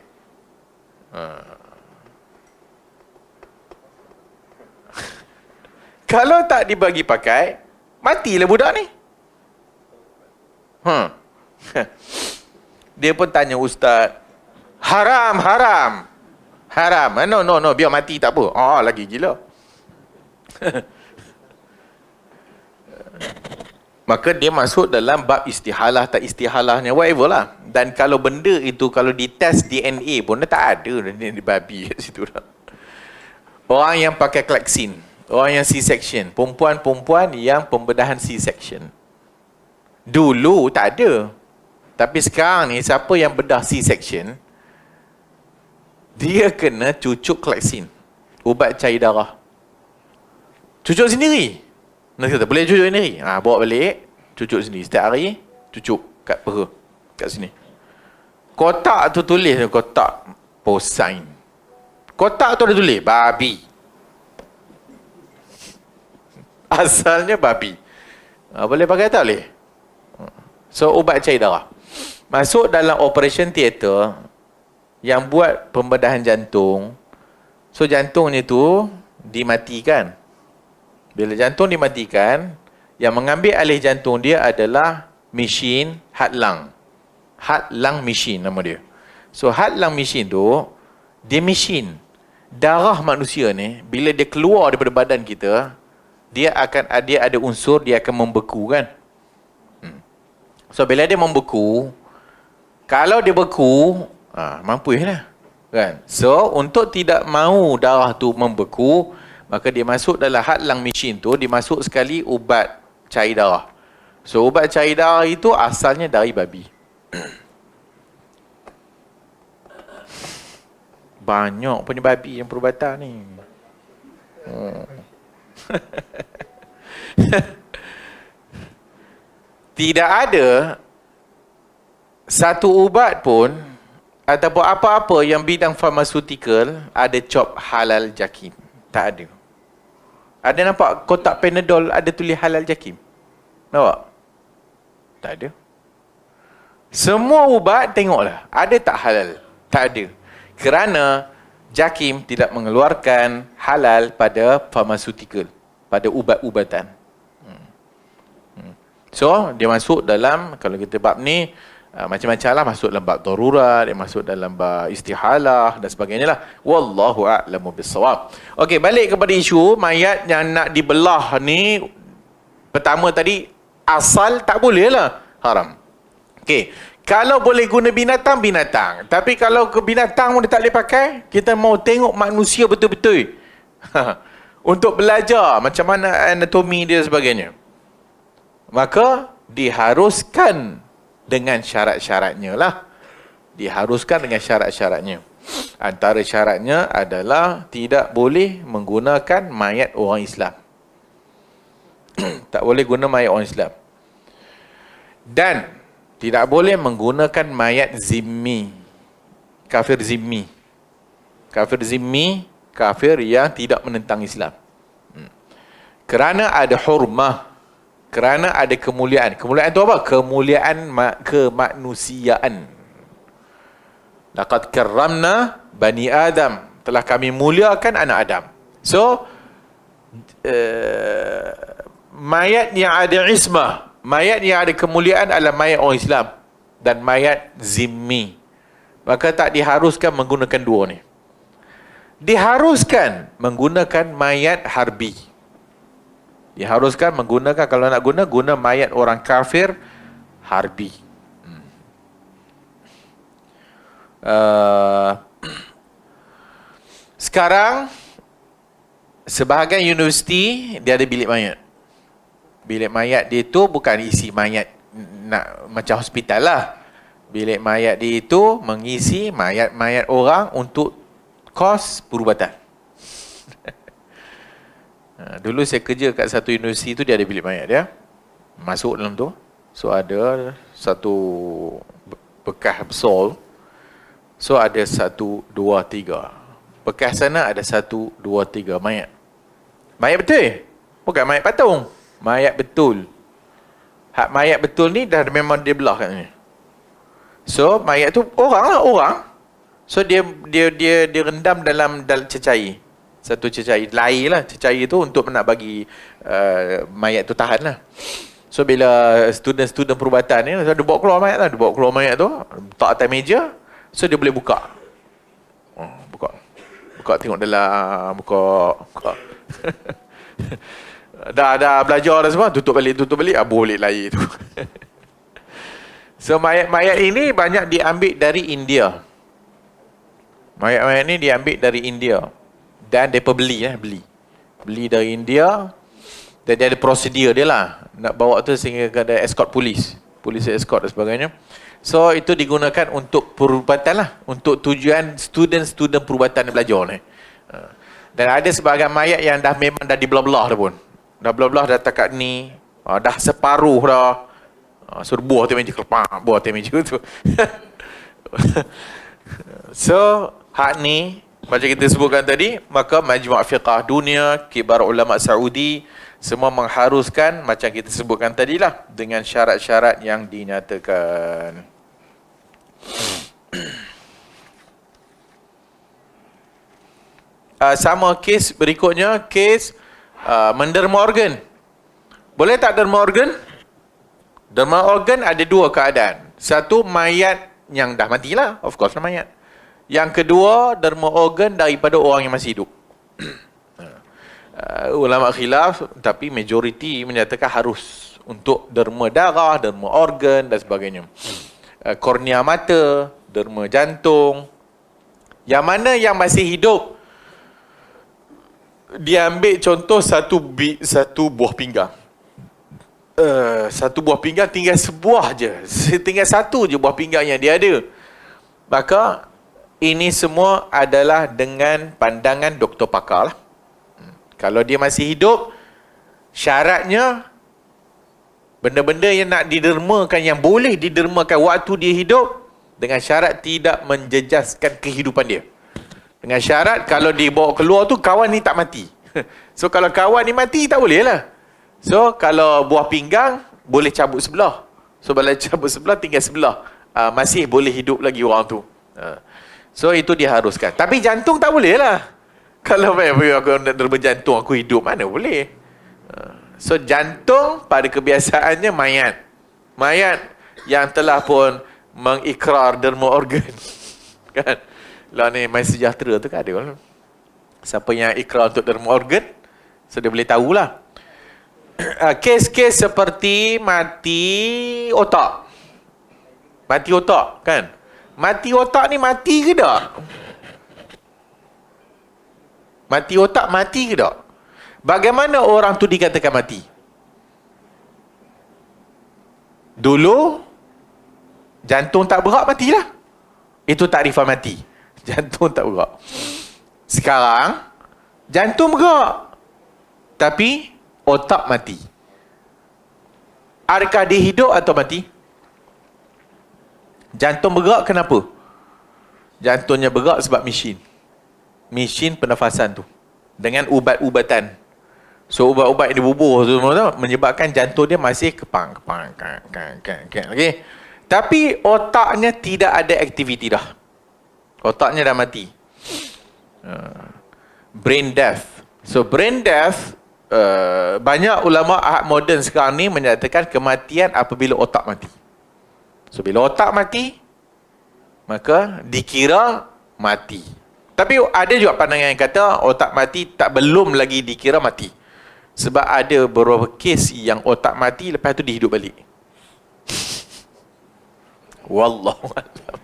Kalau tak dibagi pakai, matilah budak ni. Dia pun tanya ustaz, haram. No, biar mati tak apa. Lagi gila. Maka dia masuk dalam bab istihalah tak istihalahnya, whatever lah. Dan kalau benda itu, kalau dites DNA pun dia tak ada di babi kat situ dah. Orang yang pakai klaksin, orang yang C-section, perempuan-perempuan yang pembedahan C-section. Dulu tak ada. Tapi sekarang ni, siapa yang bedah C-section, dia kena cucuk klaksin, ubat cair darah. Cucuk sendiri. Nurse kata, boleh cucuk sendiri? Bawa balik, cucuk sendiri. Setiap hari, cucuk kat peha, kat sini. Kotak tu tulis, kotak porcine. Kotak tu ada tulis, babi. Asalnya babi. Boleh pakai tak boleh? So, ubat cair darah. Masuk dalam operation theater, yang buat pembedahan jantung. So, jantungnya tu dimatikan. Bila jantung dimatikan, yang mengambil alih jantung dia adalah mesin heart lung. Heart lung machine nama dia. So, heart lung machine tu, dia mesin. Darah manusia ni, bila dia keluar daripada badan kita, dia ada unsur, dia akan membeku kan. So, bila dia membeku, kalau dia beku, mampu lah kan. So, untuk tidak mahu darah tu membeku, maka dia masuk dalam heart lung machine tu, dimasuk sekali ubat cair darah. So, ubat cair darah itu asalnya dari babi. Banyak punya babi yang perubatan ni. Tidak ada satu ubat pun ataupun apa-apa yang bidang farmaceutical ada cop halal jakim. Tak ada. Ada nampak kotak Panadol ada tulis halal jakim? Nampak? Tak ada. Semua ubat tengoklah, ada tak halal? Tak ada. Kerana jakim tidak mengeluarkan halal pada farmaceutical, pada ubat-ubatan. So, dia masuk dalam, kalau kita bab ni, macam-macam lah, masuk dalam bab darurat, dia masuk dalam bab istihalah dan sebagainya lah. Wallahu a'lamu bissawab. Okey, balik kepada isu mayat yang nak dibelah ni. Pertama tadi, asal tak boleh lah, haram. Okey, kalau boleh guna binatang, binatang. Tapi kalau ke binatang pun dia tak boleh pakai, kita mau tengok manusia betul-betul. Untuk belajar macam mana anatomi dia sebagainya. Maka diharuskan dengan syarat-syaratnya lah. Diharuskan dengan syarat-syaratnya. Antara syaratnya adalah tidak boleh menggunakan mayat orang Islam. Tak boleh guna mayat orang Islam. Dan tidak boleh menggunakan mayat zimmi. Kafir zimmi. Kafir zimmi, kafir yang tidak menentang Islam. Kerana ada hurmah. Kerana ada kemuliaan. Kemuliaan itu apa? Kemuliaan kemanusiaan. Laqad karramna bani Adam. Telah kami muliakan anak Adam. So, mayat yang ada ismah, mayat yang ada kemuliaan adalah mayat orang Islam dan mayat zimmi. Maka tak diharuskan menggunakan dua ni. Diharuskan menggunakan mayat harbi. Diharuskan menggunakan, kalau nak guna mayat orang kafir harbi. Sekarang sebahagian universiti dia ada bilik mayat. Bilik mayat dia tu bukan isi mayat nak macam hospital lah. Bilik mayat dia itu mengisi mayat-mayat orang untuk kos perubatan. Dulu saya kerja kat satu universiti tu, dia ada bilik mayat dia. Masuk dalam tu. So ada satu bekas besar. So ada 1, 2, 3. Bekas sana ada 1, 2, 3 mayat. Mayat betul. Bukan mayat patung. Mayat betul. Hak mayat betul ni dah memang dia belah kat ni. So mayat tu orang lah, orang. So dia rendam dalam cecair. Satu cecair, air lah cecair tu untuk nak bagi mayat tu tahan lah. So bila student perubatan ni, dia bawa keluar mayat lah. Dia bawa keluar mayat tu, letak atas meja. So dia boleh buka. Buka tengok dalam, buka. dah belajar dah semua, tutup balik, boleh lain tu. So mayat-mayat ini banyak diambil dari India. Mayat-mayat ni diambil dari India. Dan mereka beli dari India. Dan dia ada prosedur dia lah. Nak bawa tu sehingga ada escort polis escort dan sebagainya. So itu digunakan untuk perubatan lah. Untuk tujuan student perubatan yang belajar ni. Dan ada sebahagian mayat yang memang dah dibelah-belah dah pun. Dah belah-belah dah takat ni. Dah separuh dah. Suruh buah atas meja. Buah atas meja tu. So hak ni macam kita sebutkan tadi, maka Majmu' Fiqh Dunia, kibar ulama Saudi semua mengharuskan macam kita sebutkan tadilah dengan syarat-syarat yang dinyatakan. Sama kes berikutnya, kes menderma organ. Boleh tak derma organ? Derma organ ada dua keadaan. Satu, mayat yang dah matilah, of course mayat. Yang kedua, derma organ daripada orang yang masih hidup. Ulama khilaf, tapi majoriti menyatakan harus untuk derma darah, derma organ dan sebagainya. Kornea mata, derma jantung. Yang mana yang masih hidup, dia ambil contoh satu buah pinggang. Satu buah pinggang, tinggal sebuah je. Tinggal satu je buah pinggang yang dia ada. Maka ini semua adalah dengan pandangan doktor pakar lah. Kalau dia masih hidup, syaratnya benda-benda yang nak didermakan, yang boleh didermakan waktu dia hidup, dengan syarat tidak menjejaskan kehidupan dia. Dengan syarat kalau dibawa keluar tu kawan ni tak mati. So kalau kawan ni mati tak boleh lah. So kalau buah pinggang boleh cabut sebelah. So bila cabut sebelah tinggal sebelah. Masih boleh hidup lagi orang tu. So itu diharuskan. Tapi jantung tak boleh lah. Kalau aku nak derma jantung aku hidup, mana boleh. So jantung pada kebiasaannya mayat. Mayat yang telah pun mengikrar derma organ. Kan? Lah ni Mai Sejahtera tu kan ada. Siapa yang ikrar untuk derma organ, so dia boleh tahulah. Kes-kes seperti mati otak. Mati otak kan? Mati otak ni mati ke tak? Mati otak mati ke tak? Bagaimana orang tu dikatakan mati? Dulu jantung tak bergerak, matilah. Itu takrifan mati. Jantung tak bergerak. Sekarang jantung bergerak, tapi otak mati. Adakah dia hidup atau mati? Jantung bergerak kenapa? Jantungnya bergerak sebab mesin pernafasan tu. Dengan ubat-ubatan. So ubat-ubat yang dibubuh tu menyebabkan jantung dia masih kepang. Okay. Tapi otaknya tidak ada aktiviti dah. Otaknya dah mati. Brain death. So brain death, banyak ulama ahad moden sekarang ni menyatakan kematian apabila otak mati. So bila otak mati, maka dikira mati. Tapi ada juga pandangan yang kata otak mati belum lagi dikira mati. Sebab ada beberapa kes yang otak mati lepas tu dihidup balik. Wallahualam.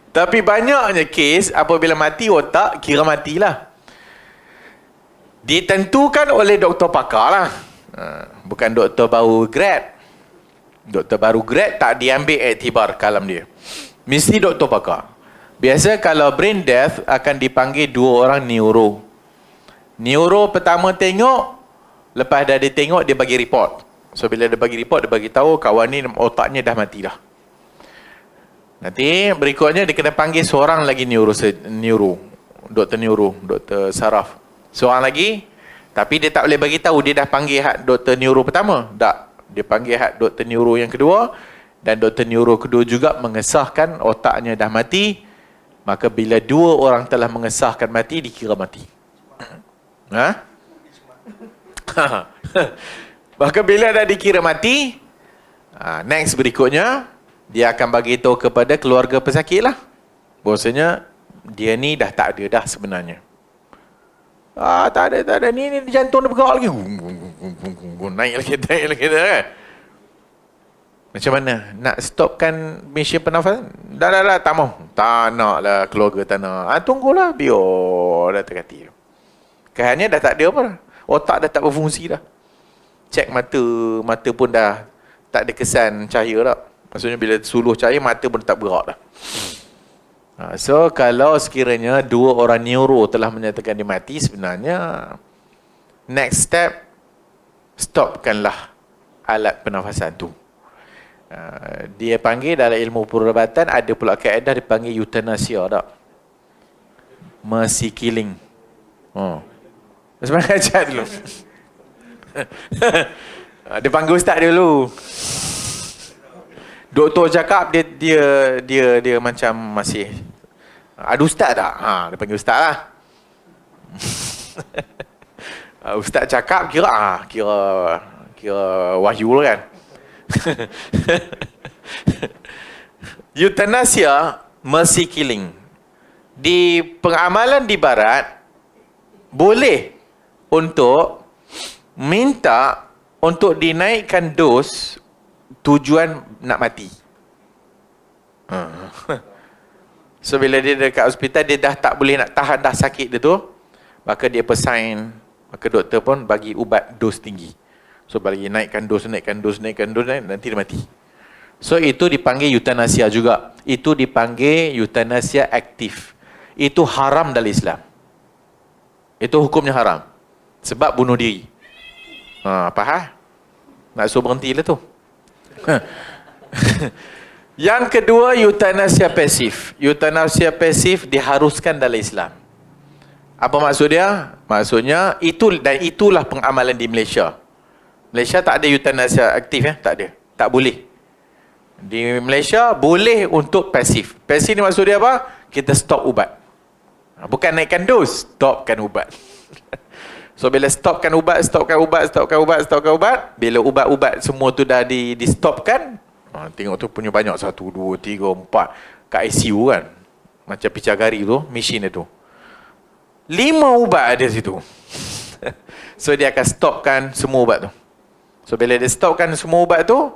Tapi banyaknya kes apabila mati otak, kira matilah. Ditentukan oleh doktor pakar lah. Bukan doktor baru grad. Doktor baru grad tak diambil iktibar kalam dia. Mesti doktor pakar. Biasa kalau brain death akan dipanggil 2 orang neuro. Neuro pertama tengok, lepas dah dia tengok dia bagi report. So bila dia bagi report, dia bagi tahu kawan ni otaknya dah mati dah. Nanti berikutnya dia kena panggil seorang lagi neuro, doktor saraf. Seorang lagi, tapi dia tak boleh bagi tahu dia dah panggil hak doktor neuro pertama. Tak. Dia panggil hak doktor neuro yang kedua, dan doktor neuro kedua juga mengesahkan otaknya dah mati. Maka bila 2 orang telah mengesahkan mati, dikira mati. Maka bila dah dikira mati, next berikutnya dia akan bagi tahu kepada keluarga pesakit lah, bahawasanya dia ni dah tak ada dah sebenarnya. Tak ada. Ni jantung dia bergerak lagi. Naik lagi kan. Macam mana? Nak stopkan mesin pernafasan? Dah, tak mau. Tak nak lah, keluarga tak nak. Tunggulah, biar dah terhati. Kehannya dah tak ada apa dah. Otak dah tak berfungsi dah. Cek mata pun dah tak ada kesan cahaya dah. Maksudnya bila suluh cahaya, mata pun tak bergerak dah. So kalau sekiranya 2 orang neuro telah menyatakan dia mati, sebenarnya next step, stopkanlah alat pernafasan tu. Dia panggil dalam ilmu perubatan, ada pula kaedah dipanggil euthanasia tak? Mercy killing. Sebenarnya ajar dulu. Dia panggil ustaz dulu. Doktor cakap dia macam masih ada ustaz tak? Dia panggil ustaz lah. Ustaz cakap kira wahyu lah kan. Euthanasia, mercy killing. Di pengamalan di barat boleh untuk minta untuk dinaikkan dos tujuan nak mati. So bila dia dekat hospital, dia dah tak boleh nak tahan dah sakit dia tu, maka dia pesan, maka doktor pun bagi ubat dos tinggi. So bagi naikkan dos, nanti dia mati. So itu dipanggil euthanasia juga. Itu dipanggil euthanasia aktif. Itu haram dalam Islam. Itu hukumnya haram. Sebab bunuh diri. Faham? Nak suruh berhenti lah tu. Yang kedua, euthanasia pasif. Euthanasia pasif diharuskan dalam Islam. Apa maksud dia? Maksudnya itulah pengamalan di Malaysia. Malaysia tak ada euthanasia aktif tak ada. Tak boleh. Di Malaysia boleh untuk pasif. Pasif ni maksud dia apa? Kita stop ubat. Bukan naikkan dos, stopkan ubat. So bila stopkan ubat, bila ubat-ubat semua tu dah di stopkan, tengok tu punya banyak 1, 2, 3, 4 kat ICU kan. Macam picagari tu, mesin tu. 5 ubat ada situ. So dia akan stopkan semua ubat tu. So bila dia stopkan semua ubat tu,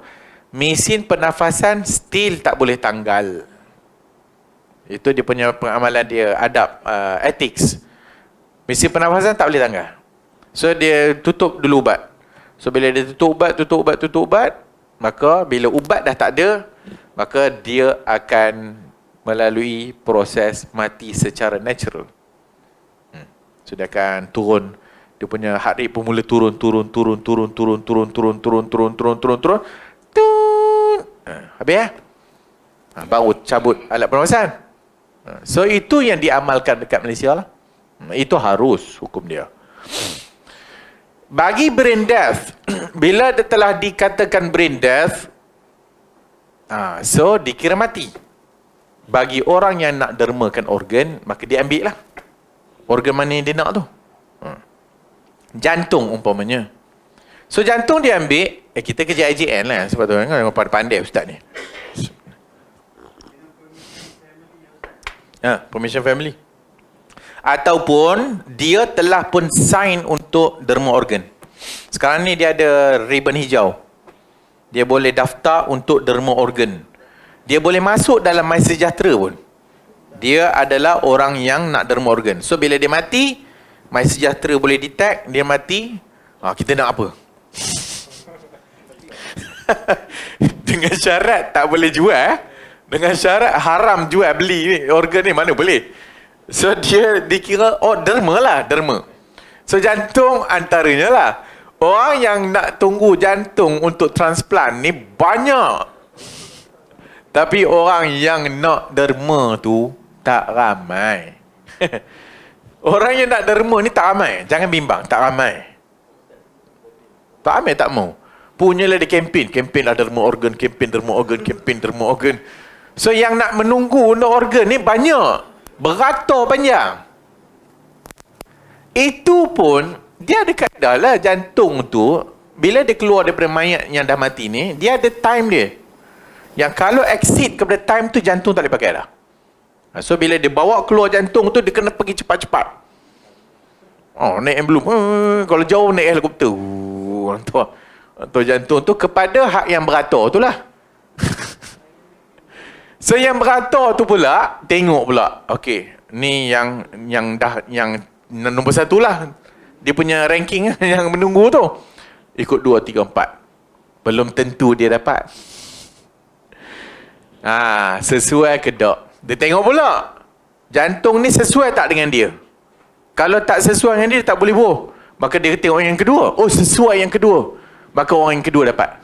mesin pernafasan still tak boleh tanggal. Itu dia punya pengamalan dia, adab, ethics. Mesin pernafasan tak boleh tanggal. So dia tutup dulu ubat. So bila dia tutup ubat, maka bila ubat dah tak ada, maka dia akan melalui proses mati secara natural. So dia akan turun, dia punya heart rate pun mula turun. Habis baru cabut alat pernafasan. So itu yang diamalkan dekat Malaysia lah. Itu harus hukum dia. Bagi brain death, bila dia telah dikatakan brain death, so dikira mati. Bagi orang yang nak dermakan organ, maka dia ambil lah organ mana yang dia nak tu. Jantung umpamanya. So jantung dia ambil, kita kerja IJN lah sebab tu kan, pandai ustaz ni. Permission family. Ataupun dia telah pun sign untuk derma organ. Sekarang ni dia ada ribbon hijau. Dia boleh daftar untuk derma organ. Dia boleh masuk dalam MySejahtera pun. Dia adalah orang yang nak derma organ. So bila dia mati, MySejahtera boleh detect dia mati. Kita nak apa? Dengan syarat tak boleh jual, dengan syarat haram jual beli ni organ ni, mana boleh. So dia dikira derma lah, derma. So jantung antaranya lah. Orang yang nak tunggu jantung untuk transplant ni banyak, tapi orang yang nak derma tu tak ramai. Orang yang nak derma ni tak ramai, jangan bimbang, tak ramai. Tak ramai, tak mau. Punyalah dia kempen lah derma organ, kempen derma organ, kempen derma organ. So yang nak menunggu untuk organ ni banyak, beratur panjang. Itu pun dia ada kaedah lah. Jantung tu bila dia keluar daripada mayat yang dah mati ni, dia ada time dia, yang kalau exceed kepada time tu jantung tak boleh pakai dah. So bila dia bawa keluar jantung tu, dia kena pergi cepat-cepat. Naik ambulans, kalau jauh naik helikopter, hantar jantung tu kepada hak yang beratur tu lah. So yang beratur tu pula tengok pula, okey, ni yang nombor 1 lah, dia punya ranking yang menunggu tu. Ikut 2, 3, 4. Belum tentu dia dapat. Sesuai ke tak? Dia tengok pula jantung ni sesuai tak dengan dia. Kalau tak sesuai dengan dia, tak boleh buh. Maka dia tengok yang kedua. Sesuai yang kedua. Maka orang yang kedua dapat.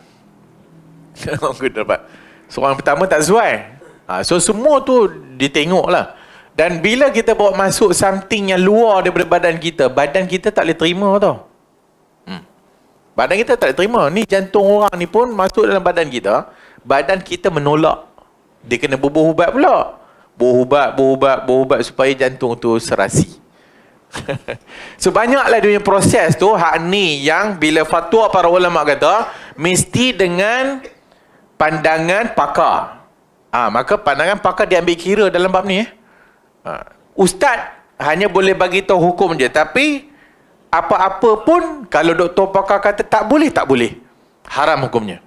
Orang kedua dapat. So orang pertama tak sesuai. So semua tu ditengok lah. Dan bila kita bawa masuk something yang luar daripada badan kita tak boleh terima tau. Badan kita tak boleh terima. Ni jantung orang ni pun masuk dalam badan kita menolak. Dia kena berubat pula. Berubat supaya jantung tu serasi. So banyaklah dia punya proses tu. Hak ni yang bila fatwa para ulama kata mesti dengan pandangan pakar. Maka pandangan pakar diambil kira dalam bab ni. Ustaz hanya boleh bagi tahu hukum je, tapi apa-apa pun kalau doktor pakar kata tak boleh, haram hukumnya.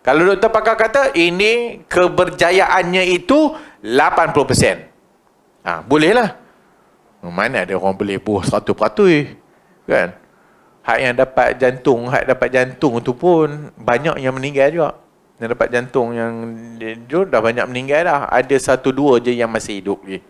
Kalau doktor pakar kata ini keberjayaannya itu 80%, boleh lah. Mana ada orang boleh buah 100% kan? Hak yang dapat jantung tu pun banyak yang meninggal juga. Yang dapat jantung yang dia dah banyak meninggal dah. Ada 1-2 je yang masih hidup je.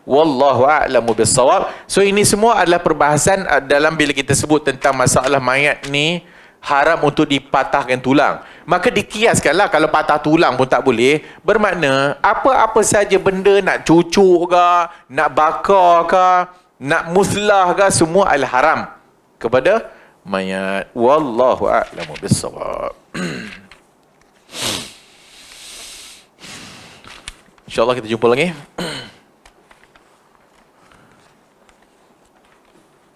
Wallahu a'lamu bissawab. So ini semua adalah perbahasan dalam bila kita sebut tentang masalah mayat ni haram untuk dipatahkan tulang. Maka dikiaskanlah kalau patah tulang pun tak boleh. Bermakna apa-apa saja benda nak cucuk ke, nak bakar ke, nak muslah ke, semua adalah haram kepada mayat. Wallahu a'lamu bissawab. InsyaAllah kita jumpa lagi.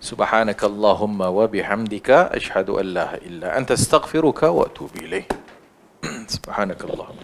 Subhanakallahumma wa bihamdika asyhadu an la ilaha illa anta astaghfiruka wa atubu ilaik. Subhanakallahumma.